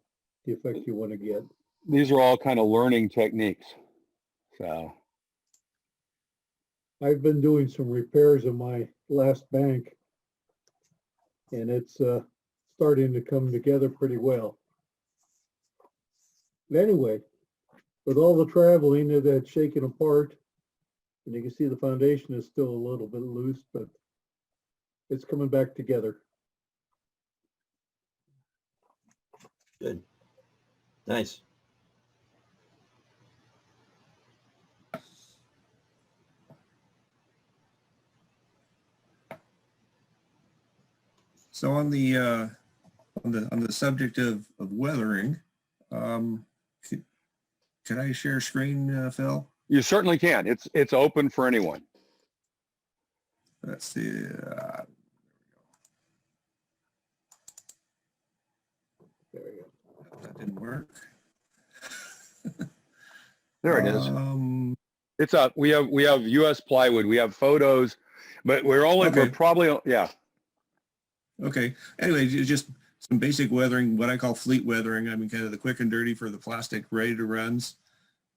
the effect you want to get. These are all kind of learning techniques. So I've been doing some repairs on my last bank, and it's starting to come together pretty well. But anyway, with all the traveling, that's shaken apart, and you can see the foundation is still a little bit loose, but it's coming back together. Good. Nice. So on the subject of weathering, can I share screen, Phil? you certainly can. It's open for anyone. Let's see. That didn't work. There it is. It's up. We have U.S. plywood. We have photos, but we're probably, yeah. Okay. Anyway, just some basic weathering, what I call fleet weathering. I mean, kind of the quick and dirty for the plastic ready to runs.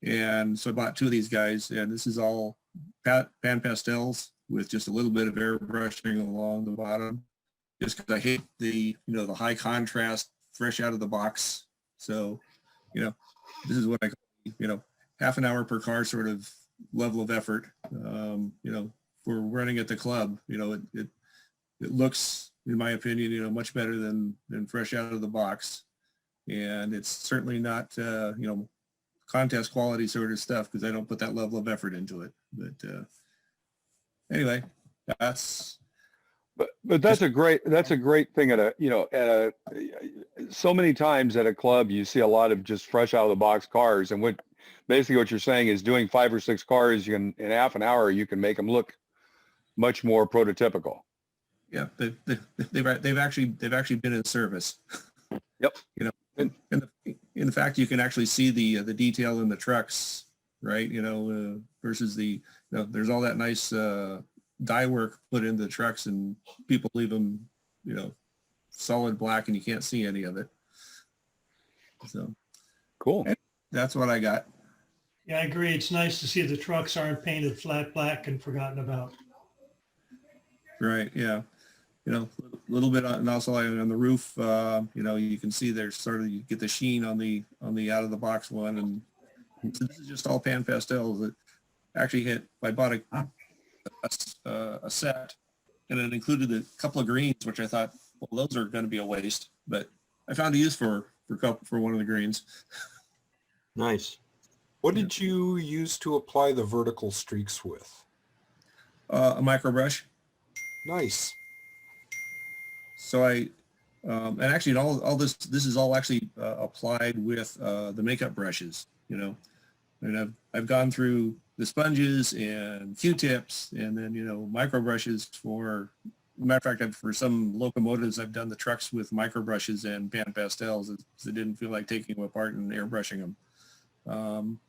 And so I bought 2 of these guys, and this is all pan pastels with just a little bit of airbrushing along the bottom, just because I hate the high contrast, fresh out of the box. So, this is what I call, half an hour per car sort of level of effort. For running at the club, it looks, in my opinion, much better than fresh out of the box. And it's certainly not, contest quality sort of stuff, because I don't put that level of effort into it. But anyway, that's. But that's a great thing so many times at a club you see a lot of just fresh out of the box cars, and basically what you're saying is doing 5 or 6 cars, in half an hour you can make them look much more prototypical. Yeah, they've actually been in service. Yep. And in fact, you can actually see the detail in the trucks, right? Versus there's all that nice dye work put into the trucks, and people leave them, solid black, and you can't see any of it. So cool. That's what I got. Yeah, I agree. It's nice to see the trucks aren't painted flat black and forgotten about. Right. Yeah. A little bit on, and also on the roof, you can see there's sort of, you get the sheen on the out of the box one, and so this is just all pan pastels. That actually I bought a set, and it included a couple of greens, which I thought, well, those are going to be a waste, but I found a use for one of the greens. Nice. What did you use to apply the vertical streaks with? A micro brush. Nice. So and actually all this is all actually applied with the makeup brushes, and I've gone through the sponges and Q-tips, and then, micro brushes for, matter of fact, for some locomotives, I've done the trucks with micro brushes and pan pastels. It didn't feel like taking them apart and airbrushing them.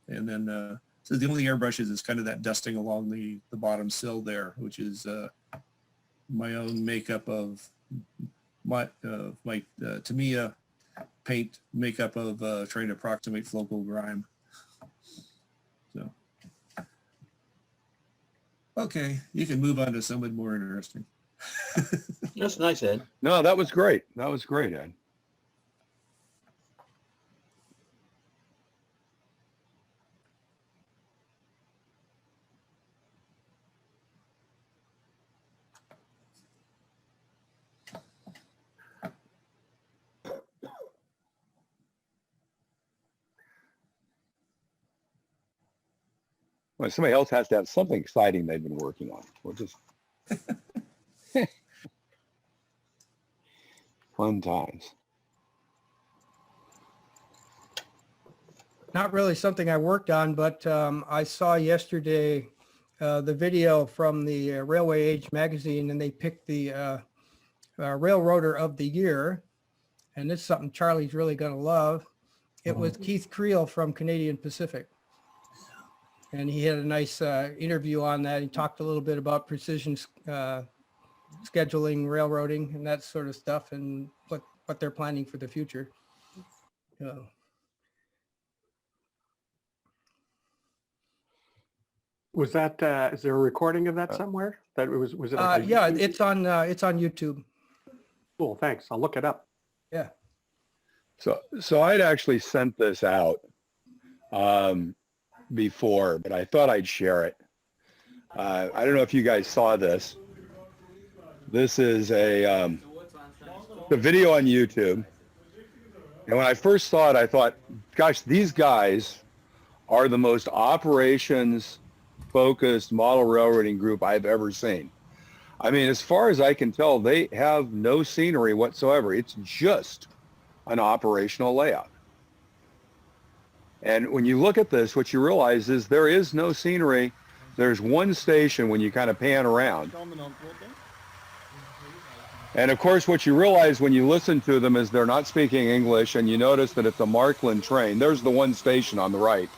And then, so the only airbrushes is kind of that dusting along the bottom sill there, which is my own makeup of my Tamiya paint makeup of trying to approximate local grime. So, okay, you can move on to something more interesting. That's nice, Ed. No, that was great. That was great, Ed. Well, somebody else has to have something exciting they've been working on. We'll just fun times. Not really something I worked on, but I saw yesterday the video from the Railway Age magazine, and they picked the Railroader of the Year. And it's something Charlie's really going to love. It was Keith Creel from Canadian Pacific. And he had a nice interview on that. He talked a little bit about precision scheduling, railroading, and that sort of stuff, and what they're planning for the future. Was that, is there a recording of that somewhere? That was it? Like Yeah, it's on YouTube. Cool, thanks. I'll look it up. Yeah. So I'd actually sent this out before, but I thought I'd share it. I don't know if you guys saw this. This is a video on YouTube. And when I first saw it, I thought, gosh, these guys are the most operations-focused model railroading group I've ever seen. I mean, as far as I can tell, they have no scenery whatsoever. It's just an operational layout. And when you look at this, what you realize is there is no scenery. There's one station when you kind of pan around. And of course, what you realize when you listen to them is they're not speaking English, and you notice that it's a Markland train. There's the one station on the right.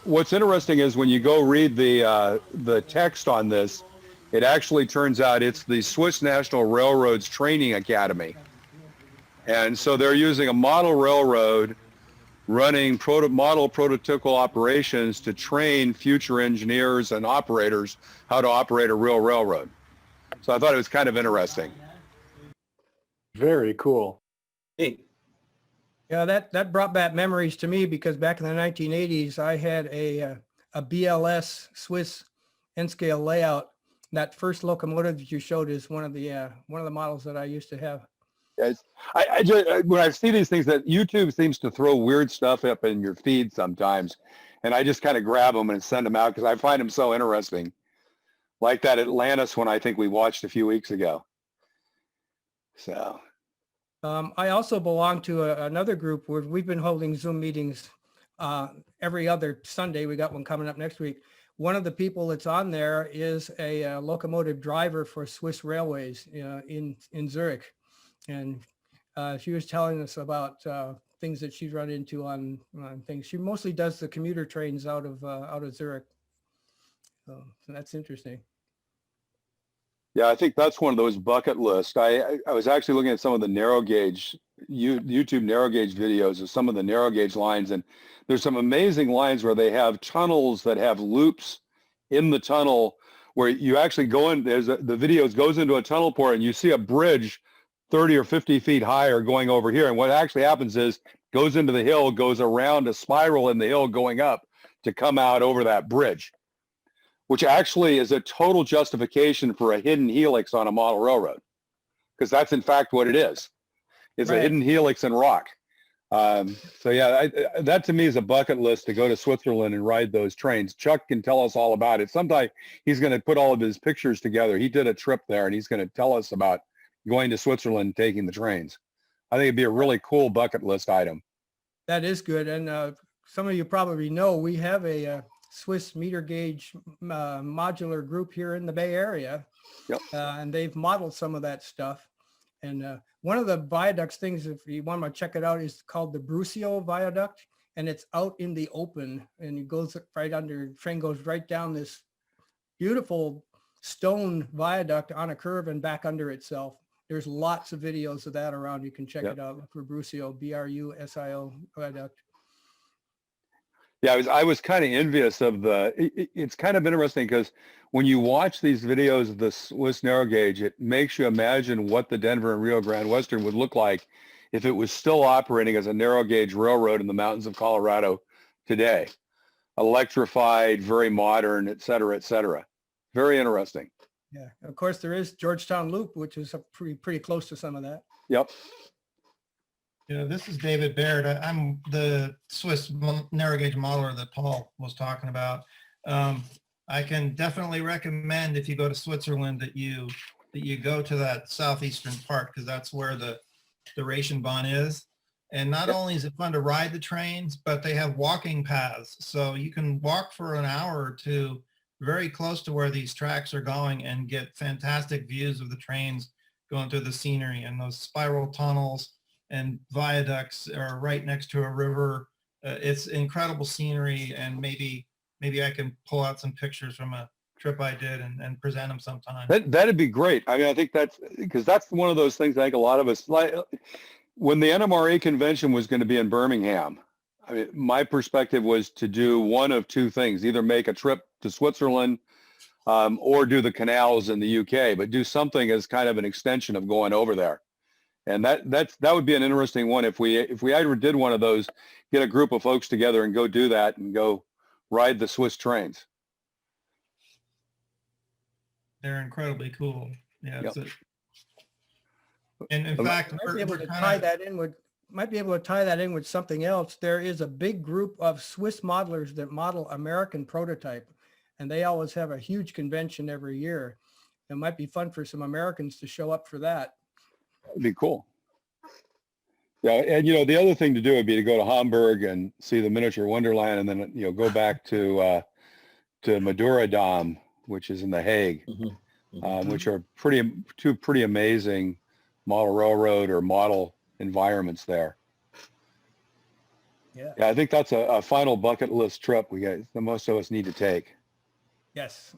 What's interesting is when you go read the text on this, it actually turns out it's the Swiss National Railroads Training Academy. And so they're using a model railroad running model prototypical operations to train future engineers and operators how to operate a real railroad. So I thought it was kind of interesting. Very cool. Hey. Yeah, that brought back memories to me, because back in the 1980s, I had a BLS Swiss N-scale layout. That first locomotive that you showed is one of the models that I used to have. Yes, I just, when I see these things, that YouTube seems to throw weird stuff up in your feed sometimes, and I just kind of grab them and send them out because I find them so interesting. Like that Atlantis one I think we watched a few weeks ago. So. I also belong to another group where we've been holding Zoom meetings every other Sunday. We got one coming up next week. One of the people that's on there is a locomotive driver for Swiss Railways in Zurich. And she was telling us about things that she's run into on things. She mostly does the commuter trains out of Zurich. So that's interesting. Yeah, I think that's one of those bucket lists. I was actually looking at some of the narrow gauge, YouTube narrow gauge videos of some of the narrow gauge lines, and there's some amazing lines where they have tunnels that have loops in the tunnel where you actually go in, the video goes into a tunnel port and you see a bridge 30 or 50 feet higher going over here. And what actually happens is goes into the hill, goes around a spiral in the hill going up to come out over that bridge, which actually is a total justification for a hidden helix on a model railroad, because that's in fact what it is. It's a hidden helix in rock. So yeah, that to me is a bucket list to go to Switzerland and ride those trains. Chuck can tell us all about it. Sometime he's going to put all of his pictures together. He did a trip there and he's going to tell us about going to Switzerland and taking the trains. I think it'd be a really cool bucket list item. That is good. And some of you probably know we have a Swiss meter gauge modular group here in the Bay Area. Yep. And they've modeled some of that stuff. And one of the viaducts things, if you want to check it out, is called the Brucial Viaduct. And it's out in the open, and it goes right under, train goes right down this beautiful stone viaduct on a curve and back under itself. There's lots of videos of that around. You can check it out. Look for Brucio, B-R-U-S-I-O viaduct. Yeah, I was kind of envious of it's kind of interesting because when you watch these videos of the Swiss narrow gauge, it makes you imagine what the Denver and Rio Grande Western would look like if it was still operating as a narrow gauge railroad in the mountains of Colorado today. Electrified, very modern, et cetera, et cetera. Very interesting. Yeah, of course there is Georgetown Loop, which is pretty close to some of that. Yep. Yeah, this is David Baird. I'm the Swiss narrow gauge modeler that Paul was talking about. I can definitely recommend if you go to Switzerland that you go to that southeastern part, because that's where the Raurimu is. And not only is it fun to ride the trains, but they have walking paths. So you can walk for an hour or two very close to where these tracks are going and get fantastic views of the trains going through the scenery, and those spiral tunnels and viaducts are right next to a river. It's incredible scenery, and maybe I can pull out some pictures from a trip I did and present them sometime. That'd be great. I mean, I think that's because that's one of those things I think a lot of us like. When the NMRA convention was going to be in Birmingham, I mean, my perspective was to do one of two things: either make a trip to Switzerland or do the canals in the UK, but do something as kind of an extension of going over there. And that would be an interesting one if we ever did one of those, get a group of folks together and go do that and go ride the Swiss trains. They're incredibly cool. Yeah. Yep. And in fact, might be able to tie that in with something else. There is a big group of Swiss modelers that model American prototype, and they always have a huge convention every year. It might be fun for some Americans to show up for that. That'd be cool. Yeah, and the other thing to do would be to go to Hamburg and see the miniature Wonderland, and then go back to Madura Dam, which is in The Hague, which are two pretty amazing model railroad or model environments there. Yeah, I think that's a final bucket list trip the most of us need to take. Yes.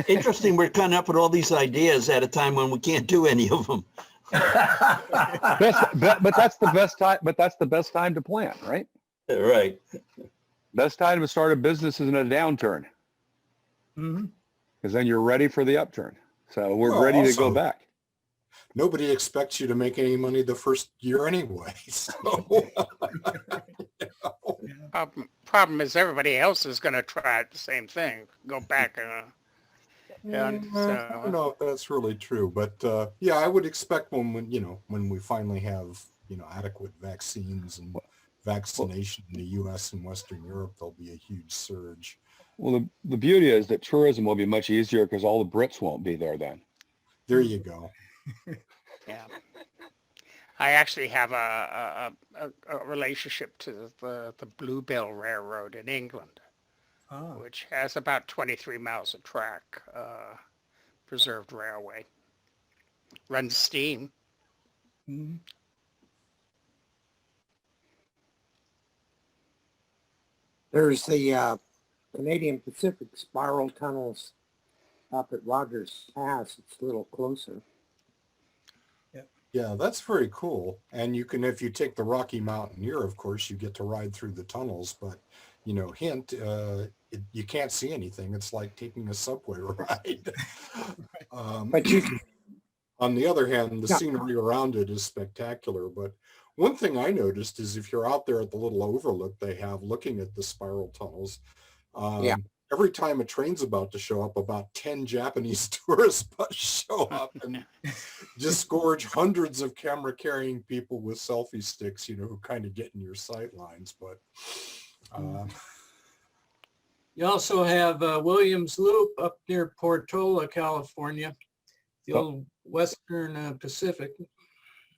Interesting. We're coming up with all these ideas at a time when we can't do any of them. but that's the best time. But that's the best time to plan, right? Right. Best time to start a business is in a downturn, because then you're ready for the upturn. So we're ready to go back. Nobody expects you to make any money the first year anyway. So. Problem is everybody else is going to try the same thing. Go back. I don't know if that's really true, but yeah, I would expect when we finally have adequate vaccines and vaccination in the U.S. and Western Europe, there'll be a huge surge. Well, the beauty is that tourism will be much easier because all the Brits won't be there then. There you go. Yeah. I actually have a relationship to the Bluebell Railroad in England, which has about 23 miles of track, preserved railway. Runs steam. There's the Canadian Pacific spiral tunnels up at Rogers Pass. It's a little closer. Yeah, that's very cool. And you can, if you take the Rocky Mountaineer, of course, you get to ride through the tunnels. But, hint, you can't see anything. It's like taking a subway ride. But you on the other hand, the scenery around it is spectacular. But one thing I noticed is if you're out there at the little overlook they have looking at the spiral tunnels, every time a train's about to show up, about 10 Japanese tourist buses show up and just gorge hundreds of camera-carrying people with selfie sticks, who kind of get in your sight lines. But you also have Williams Loop up near Portola, California, the old Western Pacific.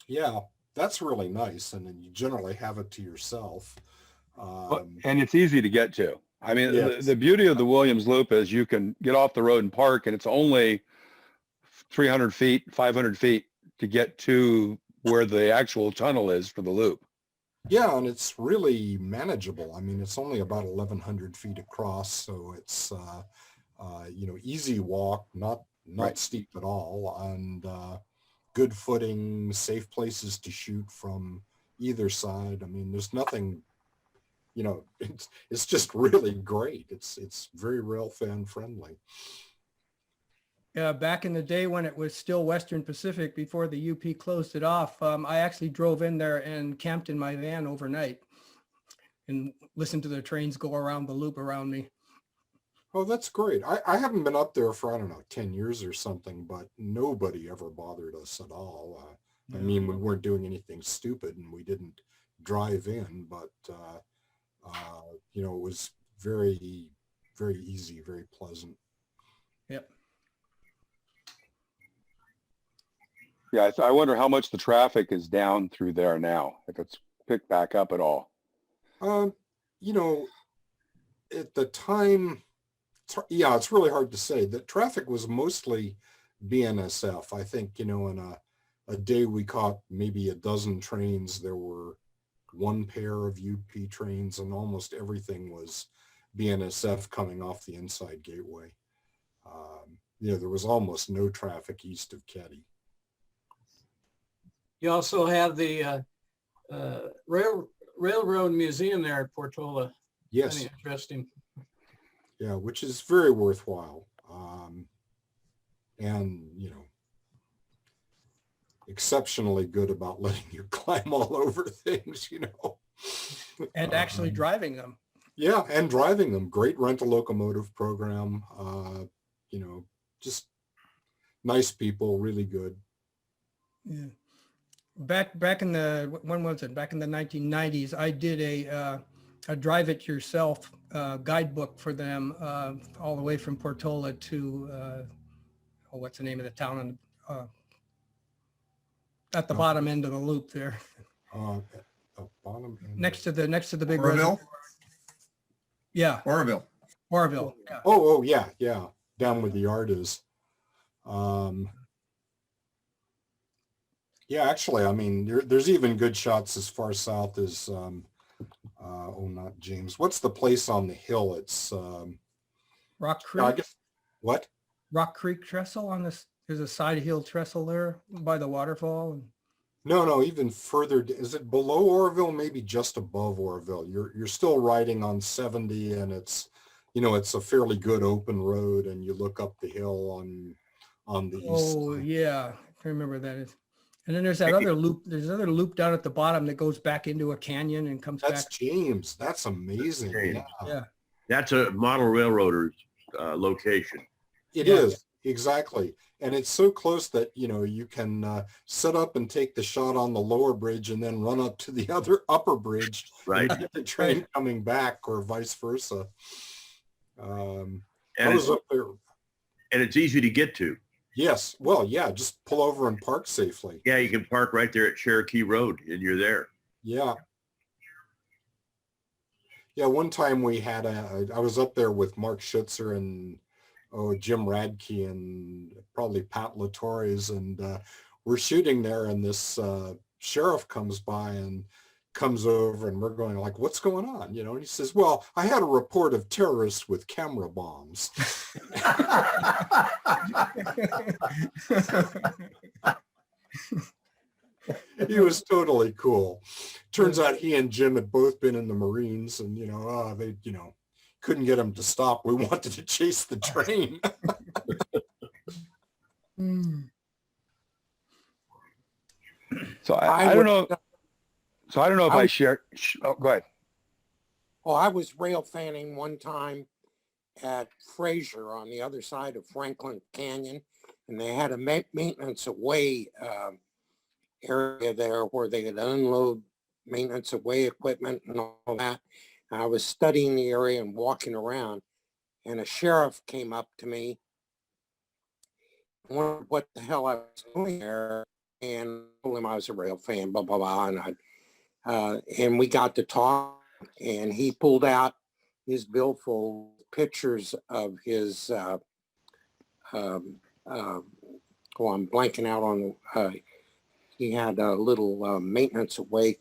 Yeah, that's really nice, and then you generally have it to yourself. And it's easy to get to. I mean, yes. the beauty of the Williams Loop is you can get off the road and park, and it's only 300 feet, 500 feet to get to where the actual tunnel is for the loop. Yeah, and it's really manageable. I mean, it's only about 1,100 feet across, so it's easy walk, not steep at all, and good footing, safe places to shoot from either side. I mean, there's nothing. It's just really great. It's very rail fan friendly. Back in the day when it was still Western Pacific before the UP closed it off, I actually drove in there and camped in my van overnight and listened to the trains go around the loop around me. Oh, that's great. I haven't been up there for, 10 years or something, but nobody ever bothered us at all. I mean, we weren't doing anything stupid and we didn't drive in, but it was very very easy, very pleasant. Yep. Yeah, I wonder how much the traffic is down through there now, if it's picked back up at all. You know, at the time, yeah, it's really hard to say. The traffic was mostly BNSF. I think, you know, in a day we caught maybe a dozen trains. There were one pair of UP trains, and almost everything was BNSF coming off the inside gateway. You know, there was almost no traffic east of Ketty. You also have the Railroad Museum there at Portola. Yes. Kind of interesting. Yeah, which is very worthwhile. And, you know, exceptionally good about letting you climb all over things, you know. And actually driving them. Yeah, and driving them. Great rental locomotive program. You know, just nice people, really good. Yeah. Back in the, when was it? Back in the 1990s, I did a drive it yourself guidebook for them all the way from Portola to, oh, what's the name of the town on at the bottom end of the loop there. At the bottom end. Next to the big Oroville? Yeah. Oroville. Oroville. Yeah. Oh, yeah, yeah. Down where the yard is. Yeah, actually, I mean, there's even good shots as far south as, oh, not James. What's the place on the hill? It's Rock Creek. What? Rock Creek Trestle on this. There's a side hill trestle there by the waterfall. No, even further. Is it below Oroville? Maybe just above Oroville. You're still riding on 70, and it's, you know, it's a fairly good open road, and you look up the hill on the east. Oh yeah, I remember that. And then there's that other loop. There's another loop down at the bottom that goes back into a canyon and comes That's back. James. That's amazing. James. Yeah. That's a model railroader's location. It is, exactly. And it's so close that, you know, you can set up and take the shot on the lower bridge and then run up to the other upper bridge. Right. And get the train coming back, or vice versa. And I was up there. And it's easy to get to. Yes. Well, yeah, just pull over and park safely. Yeah, you can park right there at Cherokee Road and you're there. Yeah. Yeah, one time we had I was up there with Mark Schutzer and Jim Radke and probably Pat Latorres, and we're shooting there, and this sheriff comes by and comes over, and we're going like, what's going on? You know, and he says, well, I had a report of terrorists with camera bombs. He was totally cool. Turns out he and Jim had both been in the Marines, and, you know, they, you know, couldn't get him to stop. We wanted to chase the train. So I don't know. So I don't know if I share. Oh, go ahead. Oh, I was rail fanning one time at Fraser on the other side of Franklin Canyon, and they had a maintenance away area there where they could unload maintenance away equipment and all that. And I was studying the area and walking around, and a sheriff came up to me, wondered what the hell I was doing there, and told him I was a rail fan, blah, blah, blah. And we got to talk, and he pulled out his billfold pictures of his, I'm blanking out on, he had a little maintenance away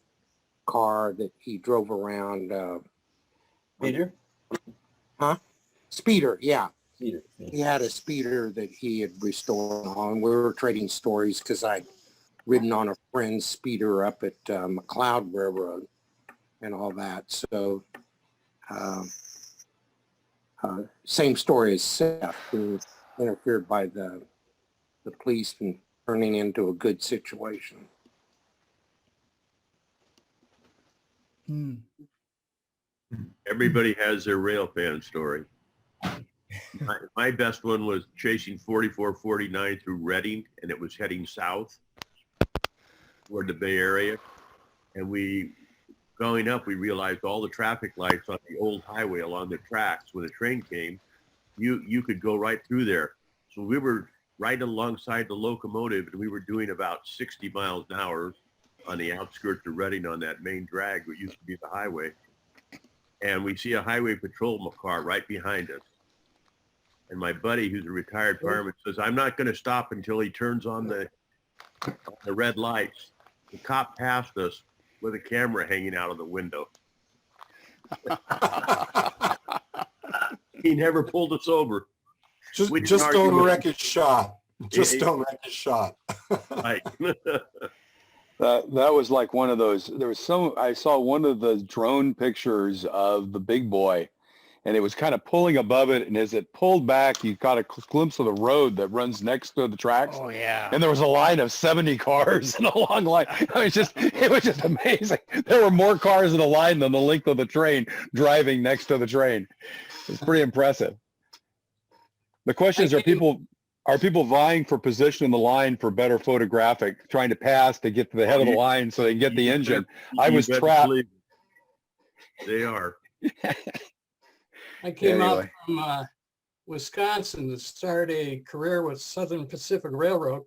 car that he drove around. Speeder? Huh? Speeder, yeah. Speeder. He had a speeder that he had restored on. We were trading stories because I'd ridden on a friend's speeder up at McLeod Railroad and all that. So same story as Seth, who interfered by the police and turning into a good situation. Everybody has their rail fan story. My best one was chasing 4449 through Reading, and it was heading south toward the Bay Area. And we going up, we realized all the traffic lights on the old highway along the tracks, when the train came, you could go right through there. So we were right alongside the locomotive, and we were doing about 60 miles an hour on the outskirts of Reading on that main drag, what used to be the highway. And we see a highway patrol car right behind us. And my buddy, who's a retired fireman, says, I'm not going to stop until he turns on the red lights. The cop passed us with a camera hanging out of the window. He never pulled us over. Just don't wreck his shot. Just don't wreck his shot. Right. That was like one of those. I saw one of the drone pictures of the big boy, and it was kind of pulling above it. And as it pulled back, you got a glimpse of the road that runs next to the tracks. Oh yeah. And there was a line of 70 cars in a long line. It was just amazing. There were more cars in the line than the length of the train driving next to the train. It's pretty impressive. The question is, are people vying for position in the line for better photographic, trying to pass to get to the head of the line so they can get the engine? I was trapped. They are. I came out from Wisconsin to start a career with Southern Pacific Railroad.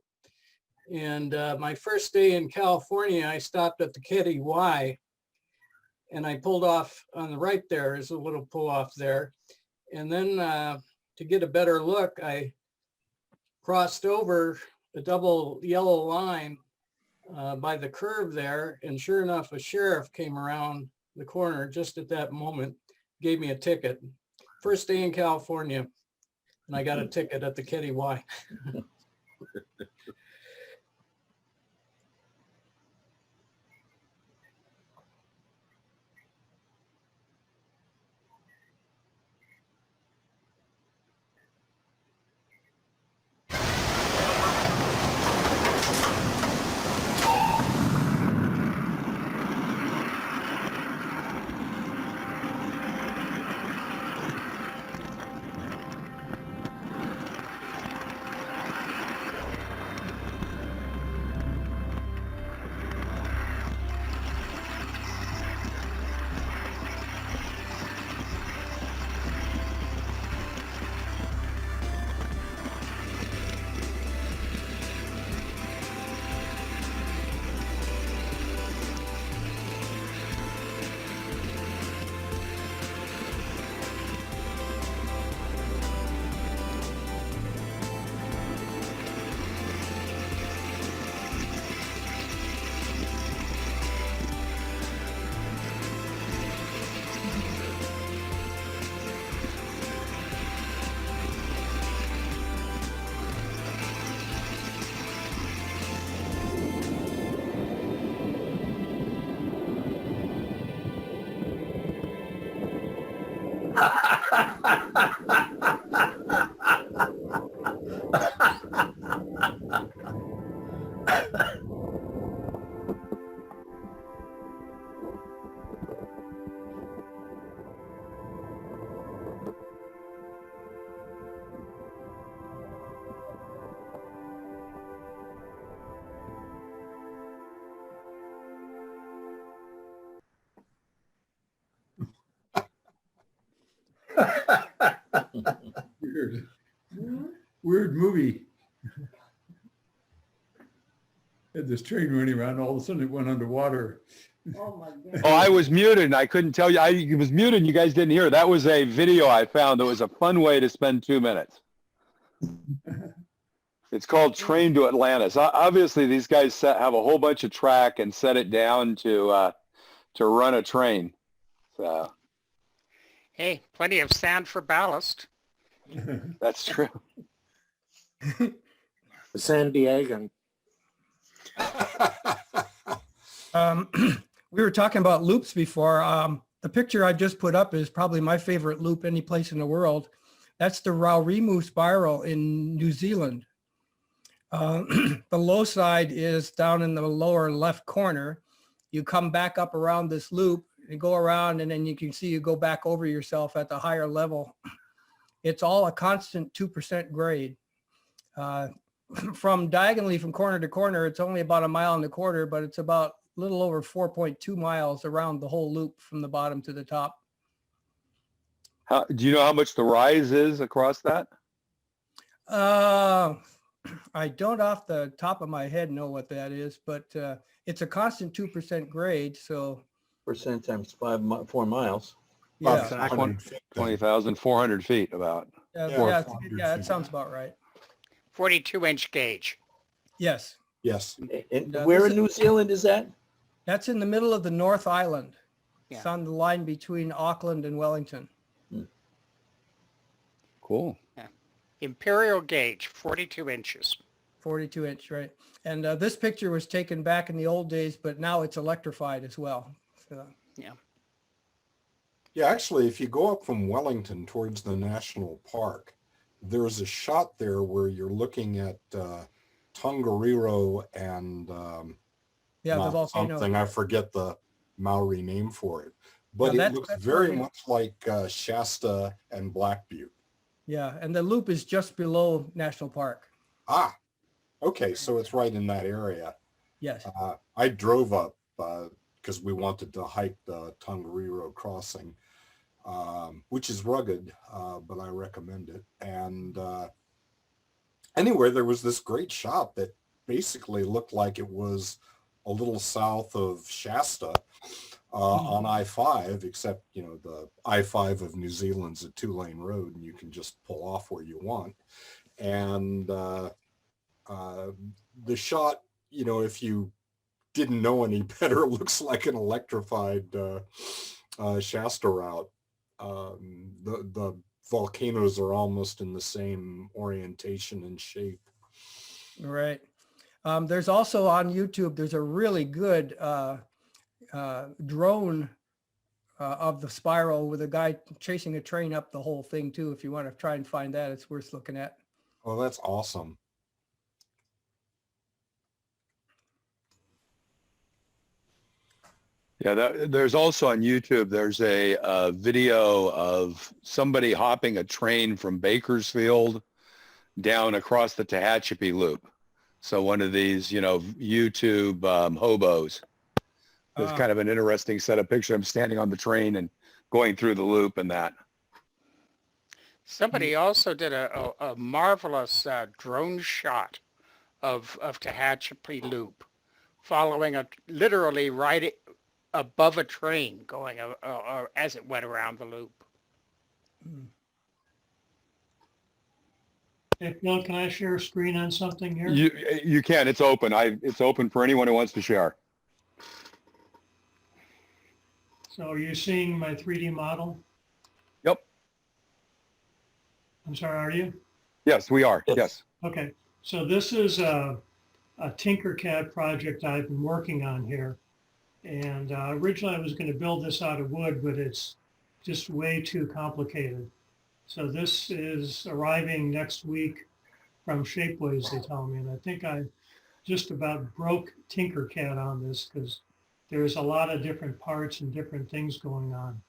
And my first day in California, I stopped at the Ketty Y, and I pulled off on the right there. There's a little pull off there. And then to get a better look, I crossed over the double yellow line by the curve there. And sure enough, a sheriff came around the corner just at that moment, gave me a ticket. First day in California, and I got a ticket at the Ketty Y. Weird movie. Had this train running around, all of a sudden it went underwater. Oh my God. Oh, I was muted and I couldn't tell you. I was muted and you guys didn't hear. That was a video I found that was a fun way to spend 2 minutes. It's called Train to Atlantis. Obviously, these guys have a whole bunch of track and set it down to run a train. So. Hey, plenty of sand for ballast. That's true. San Diego. We were talking about loops before. The picture I just put up is probably my favorite loop any place in the world. That's the Raurimu Spiral in New Zealand. The low side is down in the lower left corner. You come back up around this loop and go around, and then you can see you go back over yourself at the higher level. It's all a constant 2% grade. From diagonally from corner to corner, it's only about 1.25 miles, but it's about little over 4.2 miles around the whole loop from the bottom to the top. Do you know how much the rise is across that? I don't off the top of my head know what that is, but it's a constant 2% grade. So Percent times 4 miles. yeah, 20,400 feet about. yeah, that sounds about right. 42-inch gauge. Yes. Yes. And where in New Zealand is that? That's in the middle of the North Island. Yeah. It's on the line between Auckland and Wellington. Cool. Yeah. Imperial gauge, 42 inches. 42 inch, right? And this picture was taken back in the old days, but now it's electrified as well. So, yeah. Yeah, actually, if you go up from Wellington towards the national park, there's a shot there where you're looking at Tongariro and yeah, the volcano. something, I forget the Maori name for it, but Yeah, it looks very much like Shasta and Black Butte. Yeah, and the loop is just below National Park. Ah, okay, so it's right in that area. Yes. I drove up because we wanted to hike the Tongariro crossing, which is rugged, but I recommend it. And anyway, there was this great shot that basically looked like it was a little south of Shasta on I-5, except, you know, the I-5 of New Zealand's a 2-lane road and you can just pull off where you want. And the shot, you know, if you didn't know any better, looks like an electrified Shasta route. The volcanoes are almost in the same orientation and shape. Right. There's also on YouTube, there's a really good drone of the spiral with a guy chasing a train up the whole thing too. If you want to try and find that, it's worth looking at. Oh, that's awesome. Yeah, there's also on YouTube, there's a video of somebody hopping a train from Bakersfield down across the Tehachapi Loop. So one of these, you know, YouTube hobos. It's kind of an interesting set of pictures. I'm standing on the train and going through the loop and that. Somebody also did a marvelous drone shot of Tehachapi Loop, following literally right above a train going as it went around the loop. Hey, Phil, can I share a screen on something here? You can. It's open. It's open for anyone who wants to share. So are you seeing my 3D model? Yep. I'm sorry, are you? Yes, we are. Yes. Okay. So this is a Tinkercad project I've been working on here. And originally I was going to build this out of wood, but it's just way too complicated. So this is arriving next week from Shapeways, they tell me. And I think I just about broke Tinkercad on this because there's a lot of different parts and different things going on.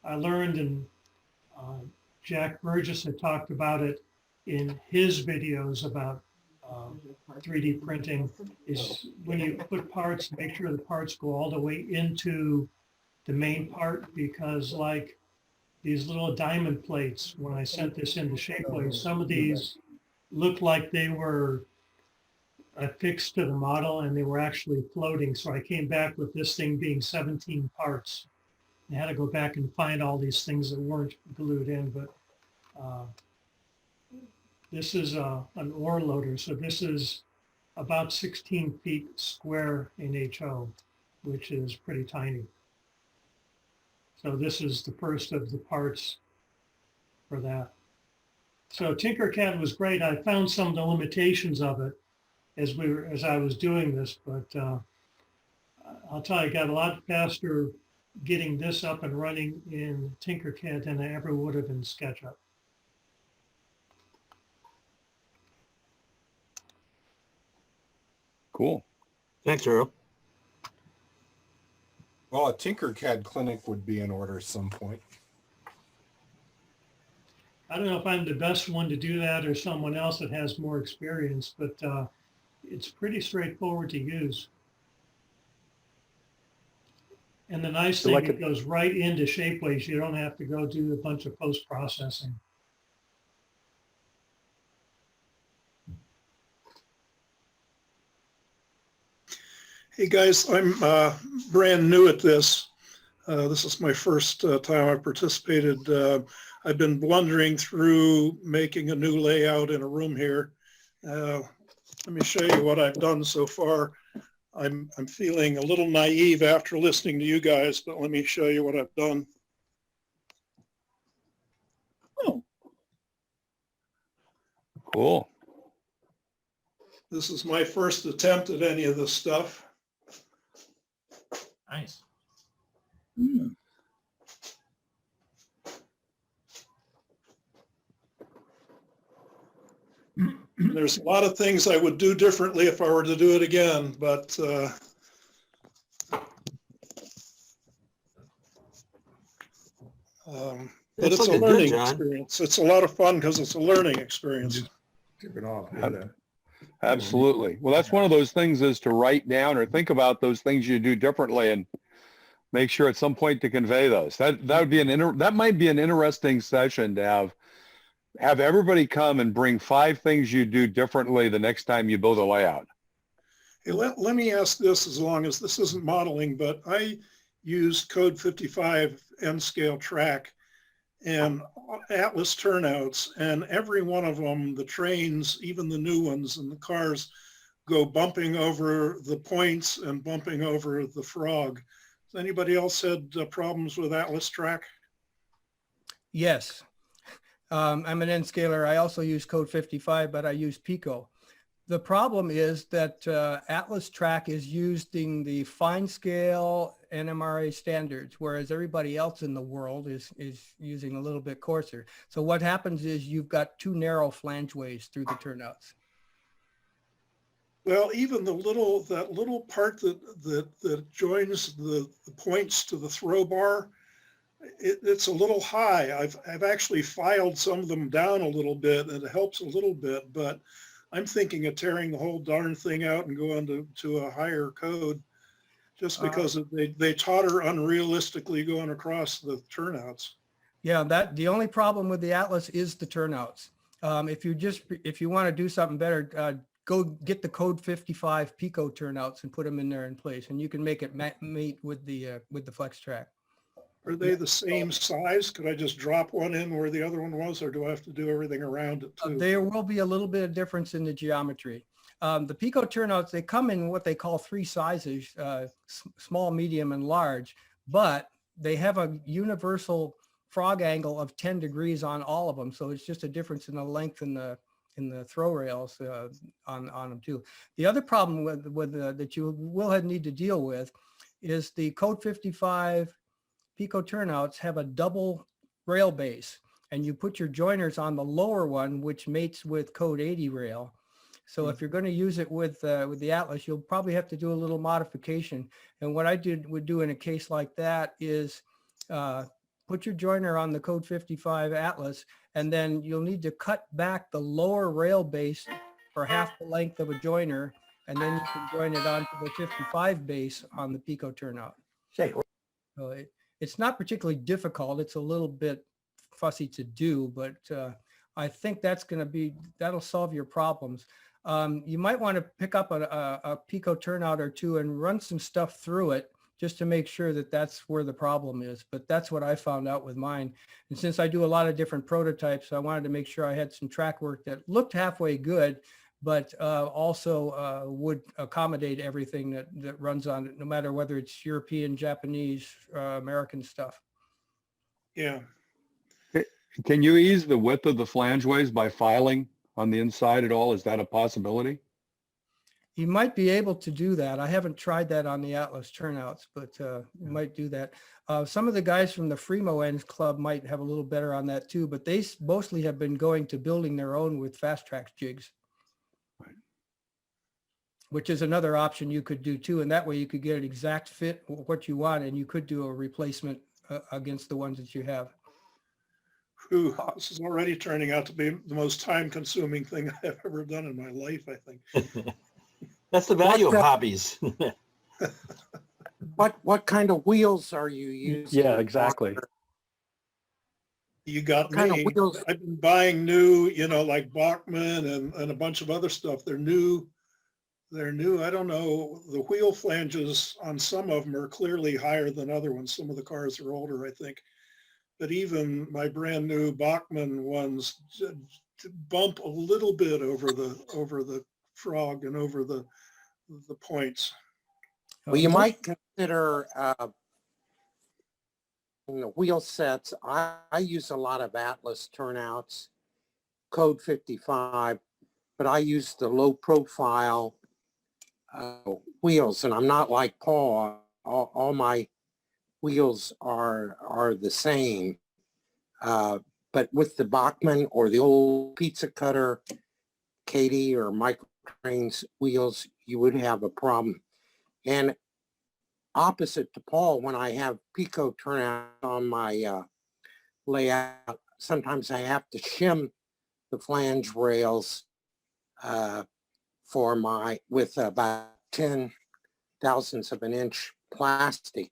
I learned, and Jack Burgess had talked about it in his videos about 3D printing, is when you put parts, make sure the parts go all the way into the main part, because like these little diamond plates, when I sent this into Shapeways, some of these looked like they were affixed to the model and they were actually floating. So I came back with this thing being 17 parts. I had to go back and find all these things that weren't glued in, but this is an ore loader. So this is about 16 feet square in HO, which is pretty tiny. So this is the first of the parts for that. So Tinkercad was great. I found some of the limitations of it as I was doing this, but I'll tell you, I got a lot faster getting this up and running in Tinkercad than I ever would have in SketchUp. Cool. Thanks, Earl. Well, a Tinkercad clinic would be in order at some point. I don't know if I'm the best one to do that or someone else that has more experience, but it's pretty straightforward to use. And the nice So thing, like it goes right into Shapeways. You don't have to go do a bunch of post-processing. Hey guys, I'm brand new at this. This is my first time I've participated. I've been blundering through making a new layout in a room here. Let me show you what I've done so far. I'm feeling a little naive after listening to you guys, but let me show you what I've done. Cool. This is my first attempt at any of this stuff. Nice. There's a lot of things I would do differently if I were to do it again, but it's a learning experience. It's a lot of fun because it's a learning experience. Took it off. Absolutely. Well, that's one of those things, is to write down or think about those things you do differently and make sure at some point to convey those. That would be that might be an interesting session to have everybody come and bring 5 things you do differently the next time you build a layout. Hey, let me ask this, as long as this isn't modeling, but I use code 55 N scale track and Atlas turnouts, and every one of them, the trains, even the new ones and the cars, go bumping over the points and bumping over the frog. Has anybody else had problems with Atlas track? Yes. I'm an N-scaler. I also use code 55, but I use Pico. The problem is that Atlas track is using the fine scale NMRA standards, whereas everybody else in the world is using a little bit coarser. So what happens is you've got 2 narrow flangeways through the turnouts. Well, even that little part that joins the points to the throw bar, it's a litto high. I've actually filed some of them down a little bit, and it helps a little bit, but I'm thinking of tearing the whole darn thing out and going to a higher code, just because they totter unrealistically going across the turnouts. Yeah, the only problem with the Atlas is the turnouts. If you want to do something better, go get the code 55 Pico turnouts and put them in there in place, and you can make it meet with the flex track. Are they the same size? Could I just drop one in where the other one was, or do I have to do everything around it too? There will be a little bit of difference in the geometry. The Pico turnouts, they come in what they call 3 sizes, small, medium, and large, but they have a universal frog angle of 10 degrees on all of them. So it's just a difference in the length in the throw rails on them too. The other problem that you will need to deal with is the code 55 Pico turnouts have a double rail base, and you put your joiners on the lower one, which mates with code 80 rail. So if you're going to use it with the Atlas, you'll probably have to do a little modification. And what I would do in a case like that is put your joiner on the code 55 Atlas, and then you'll need to cut back the lower rail base for half the length of a joiner, and then you can join it onto the 55 base on the Pico turnout. So it's not particularly difficult. It's a little bit fussy to do, but I think that'll solve your problems. You might want to pick up a Pico turnout or 2 and run some stuff through it just to make sure that that's where the problem is. But that's what I found out with mine. And since I do a lot of different prototypes, I wanted to make sure I had some track work that looked halfway good, but also would accommodate everything that runs on it, no matter whether it's European, Japanese, American stuff. Yeah. Can you ease the width of the flangeways by filing on the inside at all? Is that a possibility? You might be able to do that. I haven't tried that on the Atlas turnouts, but you might do that. Some of the guys from the Fresno Ends Club might have a little better on that too, but they mostly have been going to building their own with fast track jigs, which is another option you could do too. And that way you could get an exact fit what you want, and you could do a replacement against the ones that you have. Ooh, this is already turning out to be the most time-consuming thing I've ever done in my life, I think. That's the value of hobbies. What kind of wheels are you using? Yeah, exactly. You got What kind of me. wheels? I've been buying new, like Bachmann and a bunch of other stuff. They're new. They're new. I don't know. The wheel flanges on some of them are clearly higher than other ones. Some of the cars are older, I think. But even my brand new Bachmann ones bump a little bit over the frog and over the points. Well, you might consider in the wheel sets. I use a lot of Atlas turnouts, code 55, but I use the low profile wheels, and I'm not like Paul. All my wheels are the same. But with the Bachmann or the old pizza cutter, Katie or Microtrains wheels, you would have a problem. And opposite to Paul, when I have Pico turnout on my layout, sometimes I have to shim the flange rails with about 10 thousandths of an inch plastic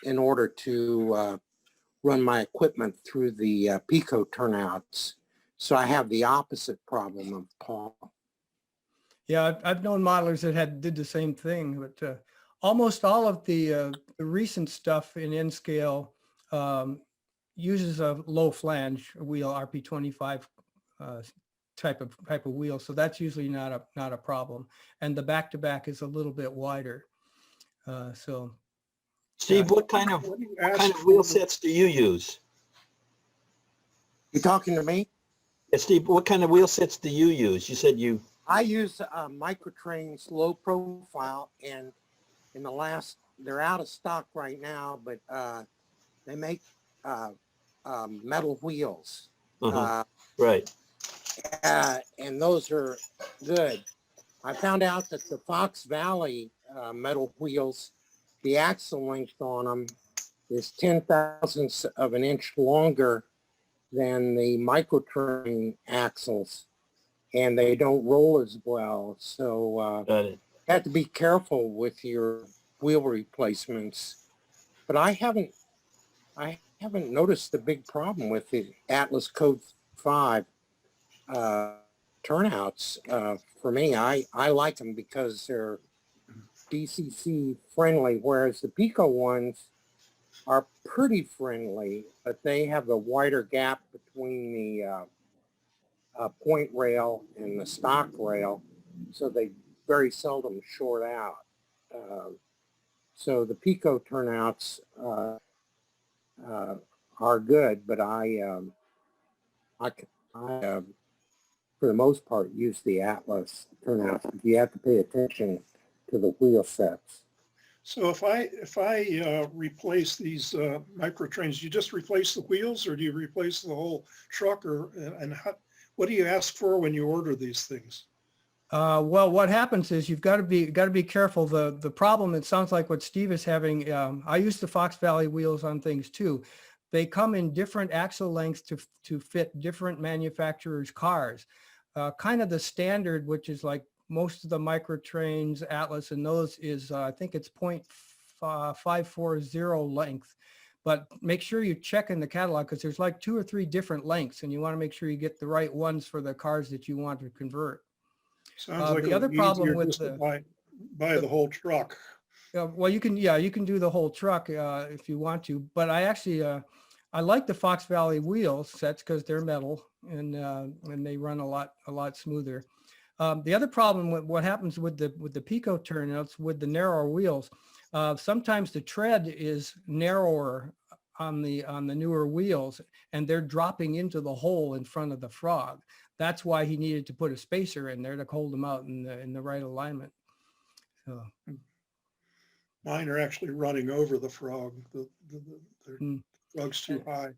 in order to run my equipment through the Pico turnouts. So I have the opposite problem of Paul. Yeah, I've known modelers that did the same thing, but almost all of the recent stuff in N scale uses a low flange wheel, RP25 type of wheel, so that's usually not a problem. And the back-to-back is a little bit wider. So, Steve, what kind of wheel sets do you use? You talking to me? Yeah, Steve, what kind of wheel sets do you use? You said you. I use Microtrains low profile, and in the last, they're out of stock right now, but they make metal wheels. Right. And those are good. I found out that the Fox Valley metal wheels, the axle length on them is 10 thousandths of an inch longer than the Microtrain axles, and they don't roll as well. So you have to be careful with your wheel replacements. But I haven't noticed a big problem with the Atlas Code 5 turnouts. For me, I like them because they're DCC friendly, whereas the Pico ones are pretty friendly, but they have a wider gap between the point rail and the stock rail, so they very seldom short out. So the Pico turnouts are good, but I for the most part use the Atlas turnouts. You have to pay attention to the wheel sets. So if I replace these Microtrains, you just replace the wheels, or do you replace the whole truck, and what do you ask for when you order these things? Well, what happens is you've got to be careful. The problem, it sounds like what Steve is having. I use the Fox Valley wheels on things too. They come in different axle lengths to fit different manufacturers' cars. Kind of the standard, which is like most of the Microtrains, Atlas, and those is I think it's 0.540 length. But make sure you check in the catalog, because there's like 2 or 3 different lengths, and you want to make sure you get the right ones for the cars that you want to convert. Sounds like the other problem with buy the whole truck. Well, you can do the whole truck if you want to, but I actually I like the Fox Valley wheel sets because they're metal and they run a lot smoother. The other problem with what happens with the Pico turnouts with the narrower wheels, sometimes the tread is narrower on the newer wheels, and they're dropping into the hole in front of the frog. That's why he needed to put a spacer in there to hold them out in the right alignment. So. Mine are actually running over the frog. The frog's too high.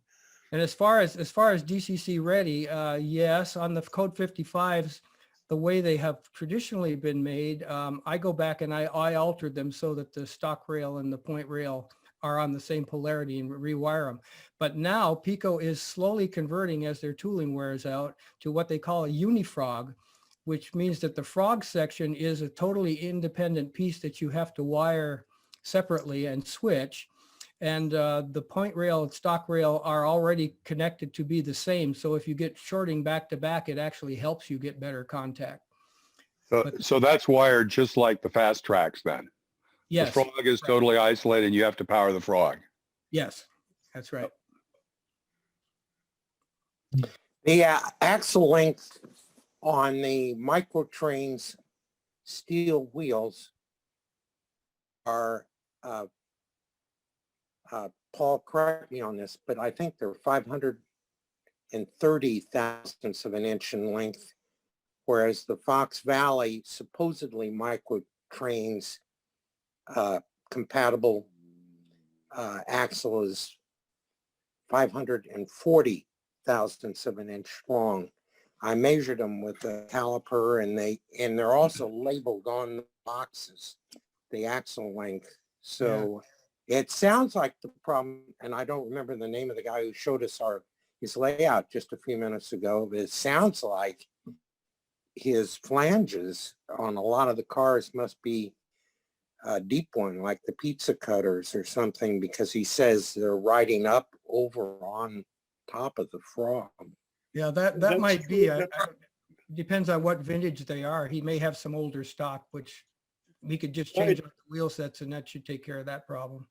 And as far as DCC ready, yes, on the Code 55s, the way they have traditionally been made, I go back and I altered them so that the stock rail and the point rail are on the same polarity and rewire them. But now Pico is slowly converting, as their tooling wears out, to what they call a unifrog, which means that the frog section is a totally independent piece that you have to wire separately and switch. And the point rail and stock rail are already connected to be the same. So if you get shorting back to back, it actually helps you get better contact. So that's wired just like the fast tracks then? Yes. The frog is totally isolated and you have to power the frog. Yes, that's right. The axle length on the microtrains steel wheels are, Paul, correct me on this, but I think they're 530 thousandths of an inch in length, whereas the Fox Valley supposedly microtrains compatible axle is 540 thousandths of an inch long. I measured them with a caliper, and they're also labeled on the boxes, the axle length. So it sounds like the problem, and I don't remember the name of the guy who showed us his layout just a few minutes ago, but it sounds like his flanges on a lot of the cars must be a deep one, like the pizza cutters or something, because he says they're riding up over on top of the frog. Yeah, that might be. Depends on what vintage they are. He may have some older stock, which we could just change out the wheel sets, and that should take care of that problem.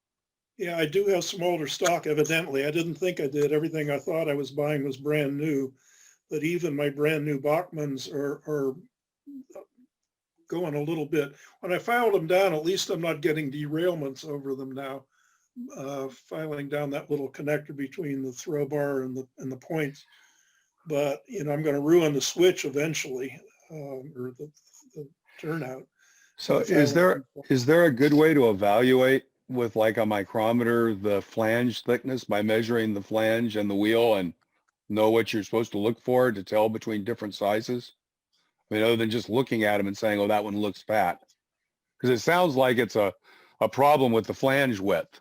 Yeah, I do have some older stock, evidently. I didn't think I did. Everything I thought I was buying was brand new. But even my brand new Bachmans are going a little bit. When I filed them down, at least I'm not getting derailments over them now. Filing down that little connector between the throw bar and the points. But, I'm going to ruin the switch eventually, or the turnout. So is there a good way to evaluate with like a micrometer the flange thickness by measuring the flange and the wheel and know what you're supposed to look for to tell between different sizes? I mean, other than just looking at them and saying, oh, that one looks fat. Because it sounds like it's a problem with the flange width.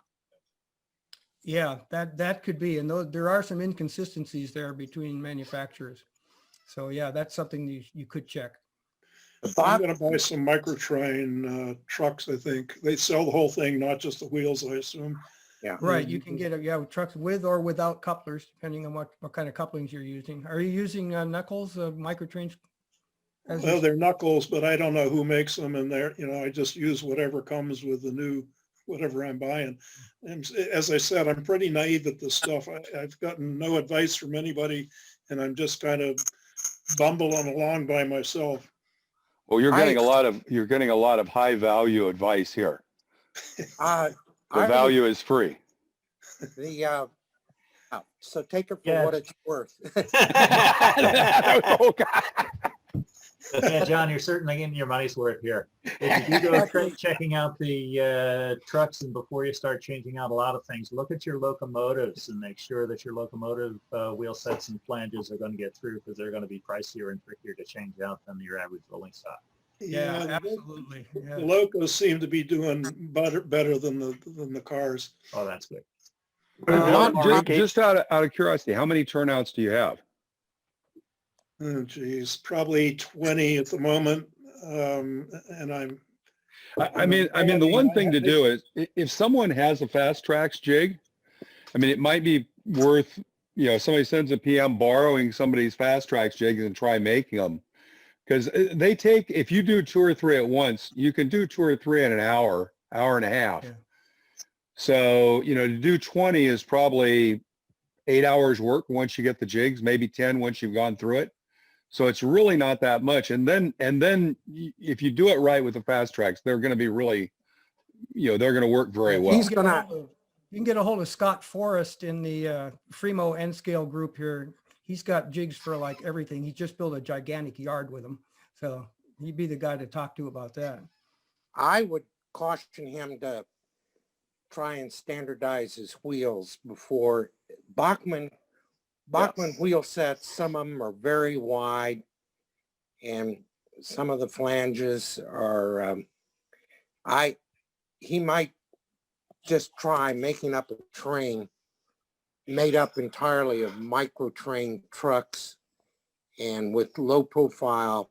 Yeah, that could be. And there are some inconsistencies there between manufacturers. So yeah, that's something you could check. I'm going to buy some microtrain trucks, I think. They sell the whole thing, not just the wheels, I assume. Yeah. Right. You can get trucks with or without couplers, depending on what kind of couplings you're using. Are you using knuckles, microtrains? Well, they're knuckles, but I don't know who makes them, and I just use whatever comes with the new, whatever I'm buying. And as I said, I'm pretty naive at this stuff. I've gotten no advice from anybody, and I'm just kind of bumbling along by myself. Well, you're getting a lot of high value advice here. The value is free. So take it for what it's worth. Yeah, John, you're certainly getting your money's worth here. If you do go checking out the trucks, and before you start changing out a lot of things, look at your locomotives and make sure that your locomotive wheel sets and flanges are going to get through, because they're going to be pricier and trickier to change out than your average rolling stock. Yeah, absolutely. Yeah. The locos seem to be doing better than the cars. Oh, that's good. Just out of curiosity, how many turnouts do you have? Oh, geez, probably 20 at the moment. And I mean, the one thing to do is if someone has a fast tracks jig, I mean, it might be worth, somebody sends a PM borrowing somebody's fast tracks jigs and try making them. Because they take, if you do 2 or 3 at once, you can do 2 or 3 in an hour and a half. Yeah. So, to do 20 is probably 8 hours work once you get the jigs, maybe 10 once you've gone through it. So it's really not that much. And then if you do it right with the fast tracks, they're going to be really, they're going to work very well. You can get a hold of Scott Forrest in the Fremo N scale group here. He's got jigs for like everything. He just built a gigantic yard with them. So he'd be the guy to talk to about that. I would caution him to try and standardize his wheels before Bachman wheel sets. Some of them are very wide, and some of the flanges are, he might just try making up a train made up entirely of microtrain trucks and with low profile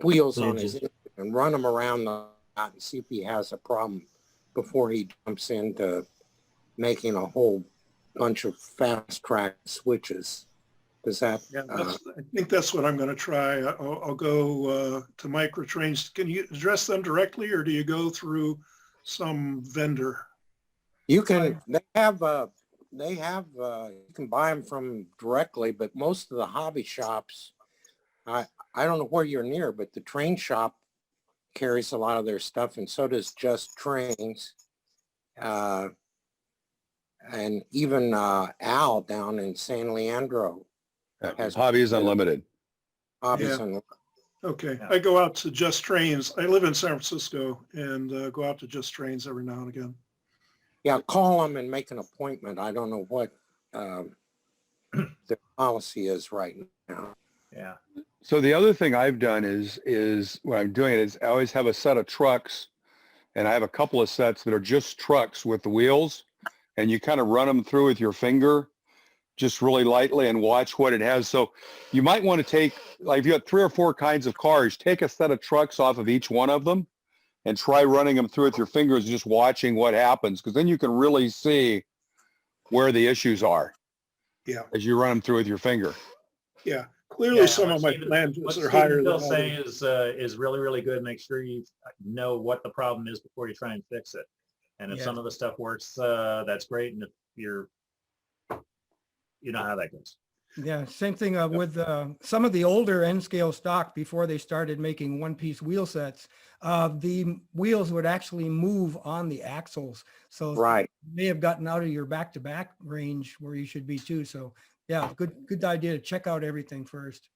wheels on his Flanges. engine and run them around the lot and see if he has a problem before he jumps into making a whole bunch of fast track switches. Does that? Yeah, I think that's what I'm going to try. I'll go to micro trains. Can you address them directly, or do you go through some vendor? You can. They have. You can buy them from directly, but most of the hobby shops, I don't know where you're near, but the train shop carries a lot of their stuff, and so does Just Trains. And even Al down in San Leandro has Hobbies Unlimited. Hobbies Yeah. Unlimited. Okay, I go out to Just Trains. I live in San Francisco and go out to Just Trains every now and again. Yeah, call them and make an appointment. I don't know what their policy is right now. Yeah. So the other thing I've done is when I'm doing it is I always have a set of trucks, and I have a couple of sets that are just trucks with the wheels, and you kind of run them through with your finger just really lightly and watch what it has. So you might want to take, like if you have 3 or 4 kinds of cars, take a set of trucks off of each one of them and try running them through with your fingers, just watching what happens, because then you can really see where the issues are. Yeah. As you run them through with your finger. Yeah. Clearly, some of my flanges are higher than What say others. is really, really good. Make sure you know what the problem is before you try and fix it. And if Yeah. some of the stuff works, that's great. And if you know how that goes. Yeah, same thing with some of the older N-scale stock before they started making one-piece wheel sets. The wheels would actually move on the axles. So Right. you may have gotten out of your back-to-back range where you should be too. So yeah, good idea to check out everything first.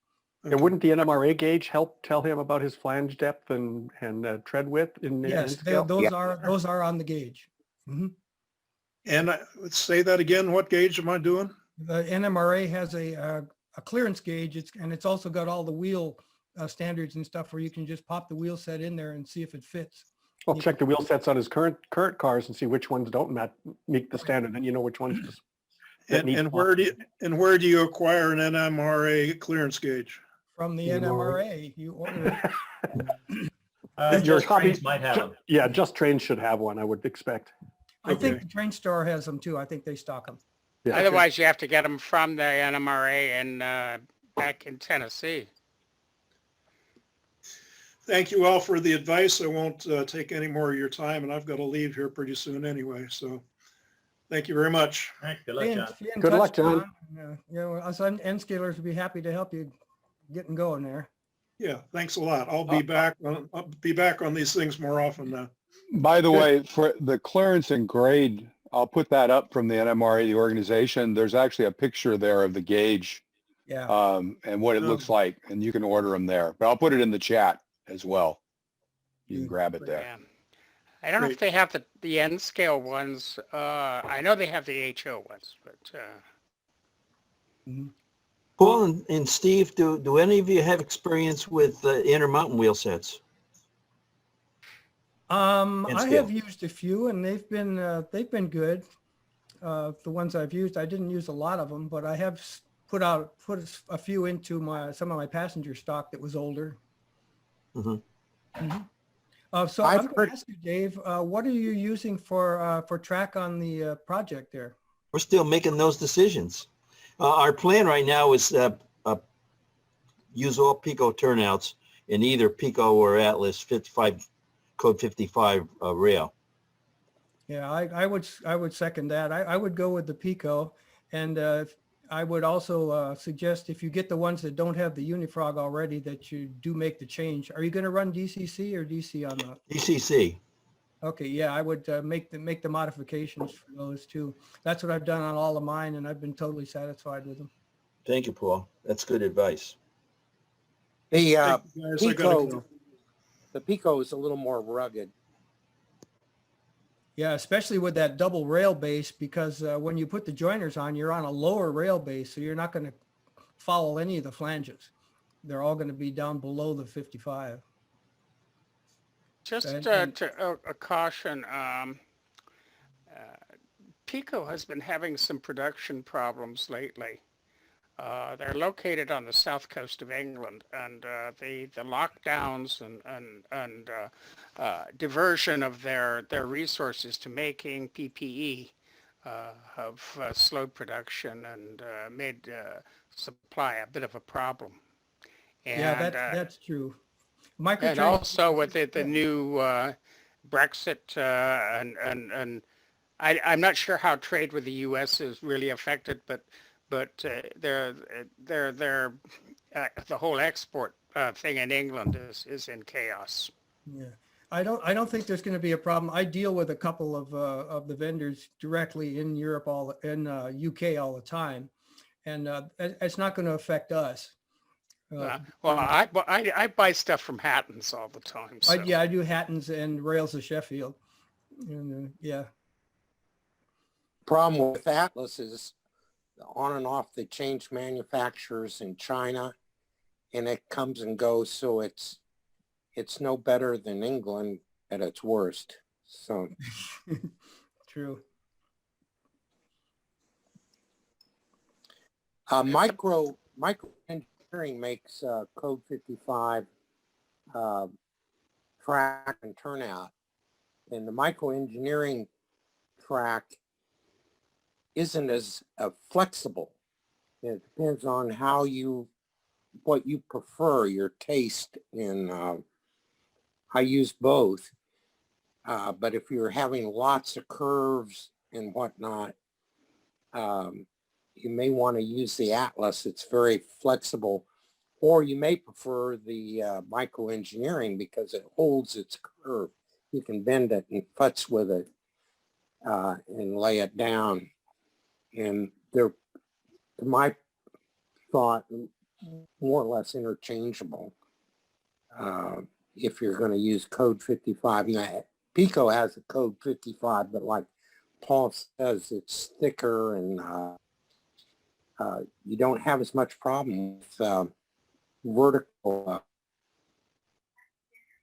And wouldn't the NMRA gauge help tell him about his flange depth and tread width in Yes, N-scale? those are on the gauge. Mhm. And let's say that again. What gauge am I doing? The NMRA has a clearance gauge. It's also got all the wheel standards and stuff where you can just pop the wheel set in there and see if it fits. I'll check the wheel sets on his current cars and see which ones don't meet the standard. Then you know which ones just. And where do you acquire an NMRA clearance gauge? From the NMRA, you order it. Your Just Trains might have them. Yeah, Just Trains should have one, I would expect. I think the train store has them too. I think they stock them. Yeah. Otherwise, you have to get them from the NMRA and back in Tennessee. Thank you all for the advice. I won't take any more of your time, and I've got to leave here pretty soon anyway. So thank you very much. All right, good luck, John. Good luck, John. Us N-scalers would be happy to help you getting going there. Yeah, thanks a lot. I'll be back on these things more often now. By the way, for the clearance and grade, I'll put that up from the NMRA, the organization. There's actually a picture there of the gauge, Yeah. and what it looks like, and you can order them there. But I'll put it in the chat as well. You can grab it there. Yeah. I don't know if they have the N scale ones. I know they have the HO ones, but Paul and Steve, do any of you have experience with Intermountain wheel sets? I have used a few, and they've been good. The ones I've used, I didn't use a lot of them, but I have put a few into some of my passenger stock that was older. Mm-hmm. So I'm going to ask you, Dave, what are you using for track on the project there? We're still making those decisions. Our plan right now is use all Pico turnouts in either Pico or Atlas 55 code 55 rail. Yeah, I would second that. I would go with the Pico, and I would also suggest if you get the ones that don't have the Unifrog already, that you do make the change. Are you going to run DCC or DC on that? DCC. Okay, yeah, I would make the modifications for those too. That's what I've done on all of mine, and I've been totally satisfied with them. Thank you, Paul. That's good advice. The Pico. The Pico is a little more rugged. Yeah, especially with that double rail base, because when you put the joiners on, you're on a lower rail base, so you're not going to follow any of the flanges. They're all going to be down below the 55. just to a caution, Pico has been having some production problems lately. they're located on the south coast of England, and the lockdowns and diversion of their resources to making PPE have slowed production and made supply a bit of a problem. And, Yeah, that's true. and also with the new Brexit and I'm not sure how trade with the U.S. is really affected, but the whole export thing in England is in chaos. Yeah, I don't think there's going to be a problem. I deal with a couple of the vendors directly in Europe, in UK all the time, and it's not going to affect us. Well, I buy stuff from Hattons all the time. So. I do Hattons and Rails of Sheffield, and yeah. Problem with Atlas is on and off they change manufacturers in China, and it comes and goes, so it's no better than England at its worst. So true. Micro engineering makes code 55 track and turnout, and the micro engineering track isn't as flexible. It depends on what you prefer, your taste in. I use both, but if you're having lots of curves and whatnot, you may want to use the Atlas. It's very flexible, or you may prefer the micro engineering because it holds its curve. You can bend it and futz with it and lay it down. And they're, to my thought, more or less interchangeable if you're going to use code 55. Now, Pico has a code 55, but like Paul says, it's thicker and you don't have as much problem with vertical.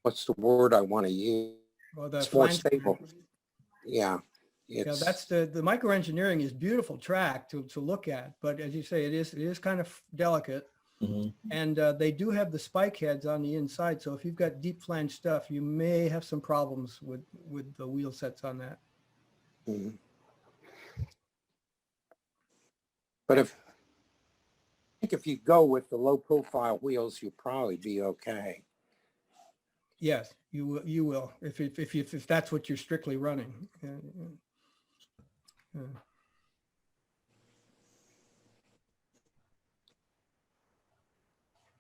What's the word I want to use? Well, the it's more Flange. stable. Yeah. Yeah, that's the micro engineering is beautiful track to look at, but as you say, it is kind of delicate, and they do have the spike heads on the inside. So if you've got deep flange stuff, you may have some problems with the wheel sets on that. But I think if you go with the low profile wheels, you'll probably be okay. Yes, you will if that's what you're strictly running.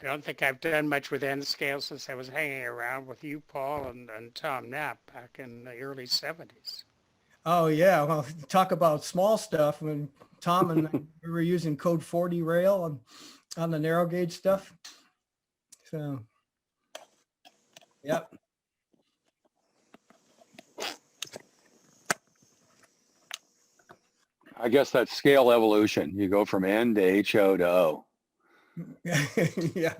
I don't think I've done much with N scale since I was hanging around with you, Paul, and Tom Knapp back in the early 70s. Oh yeah, well, talk about small stuff. When Tom and we were using code 40 rail on the narrow gauge stuff. So, yep. I guess that's scale evolution. You go from N to HO to O. Yeah.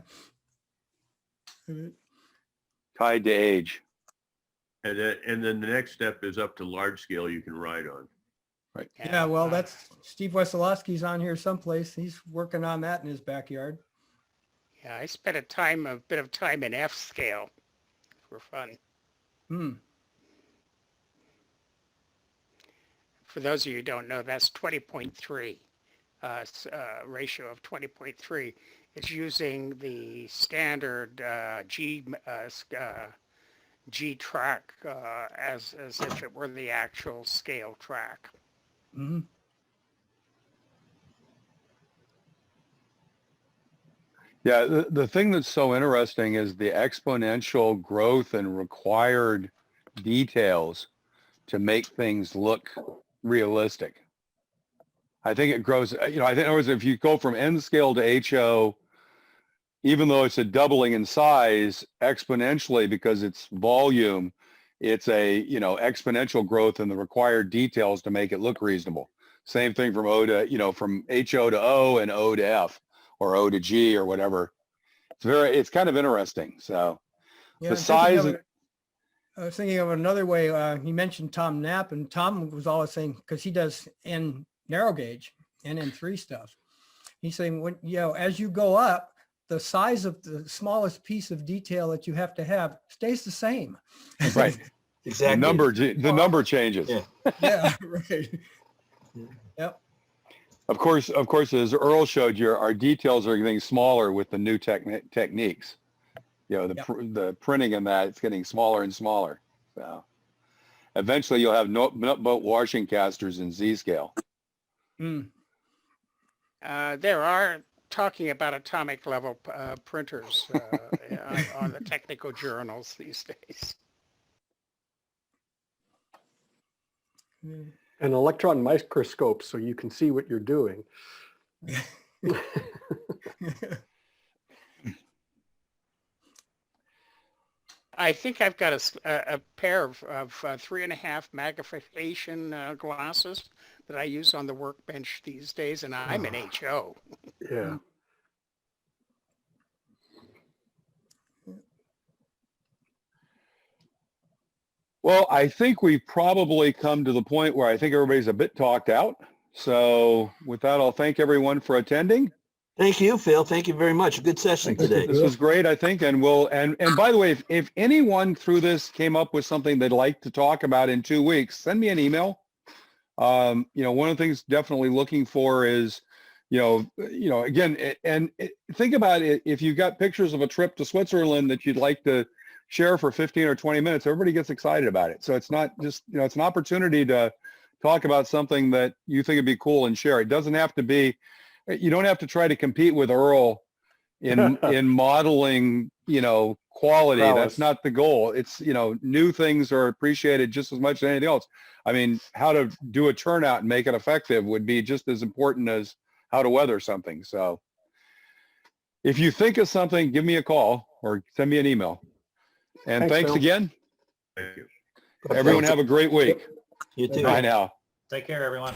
Tied to age. And then the next step is up to large scale you can ride on. Right. Yeah, well, that's Steve Wesolowski's on here someplace. He's working on that in his backyard. Yeah, I spent a bit of time in F scale for fun. For those of you who don't know, that's 20.3, ratio of 20.3. It's using the standard G track as if it were the actual scale track. Yeah, the thing that's so interesting is the exponential growth and required details to make things look realistic. I think it grows, I think in other words, if you go from N scale to HO, even though it's a doubling in size exponentially because it's volume, it's a, exponential growth in the required details to make it look reasonable. Same thing from from HO to O and O to F or O to G or whatever. It's kind of interesting. So yeah, the size I was thinking of another way. He mentioned Tom Knapp, and Tom was always saying, because he does N narrow gauge, NN3 stuff. He's saying when, you know, as you go up, the size of the smallest piece of detail that you have to have stays the same. Right. Exactly. The number changes. Yeah. Yeah, right. Yep. Of course, as Earl showed you, our details are getting smaller with the new techniques. You know, the printing in that, it's getting smaller and smaller. So eventually you'll have nut boat washing casters in Z-scale. Mm. There are talking about atomic level printers on the technical journals these days. An electron microscope so you can see what you're doing. I think I've got a pair of 3.5 magnification glasses that I use on the workbench these days, and I'm an HO. Yeah. Well, I think we've probably come to the point where I think everybody's a bit talked out. So with that, I'll thank everyone for attending. Thank you, Phil. Thank you very much. A good session today. This was great, I think. And and by the way, if anyone through this came up with something they'd like to talk about in 2 weeks, send me an email. You know, one of the things definitely looking for is, again, think about it. If you've got pictures of a trip to Switzerland that you'd like to share for 15 or 20 minutes, everybody gets excited about it. So it's not just, it's an opportunity to talk about something that you think would be cool and share. It doesn't have to be, you don't have to try to compete with Earl in modeling, quality. Prowess. That's not the goal. It's, new things are appreciated just as much as anything else. I mean, how to do a turnout and make it effective would be just as important as how to weather something. So if you think of something, give me a call or send me an email. And thanks Phil. again. Thank you. Everyone have a great week. You too. Bye now. Take care, everyone.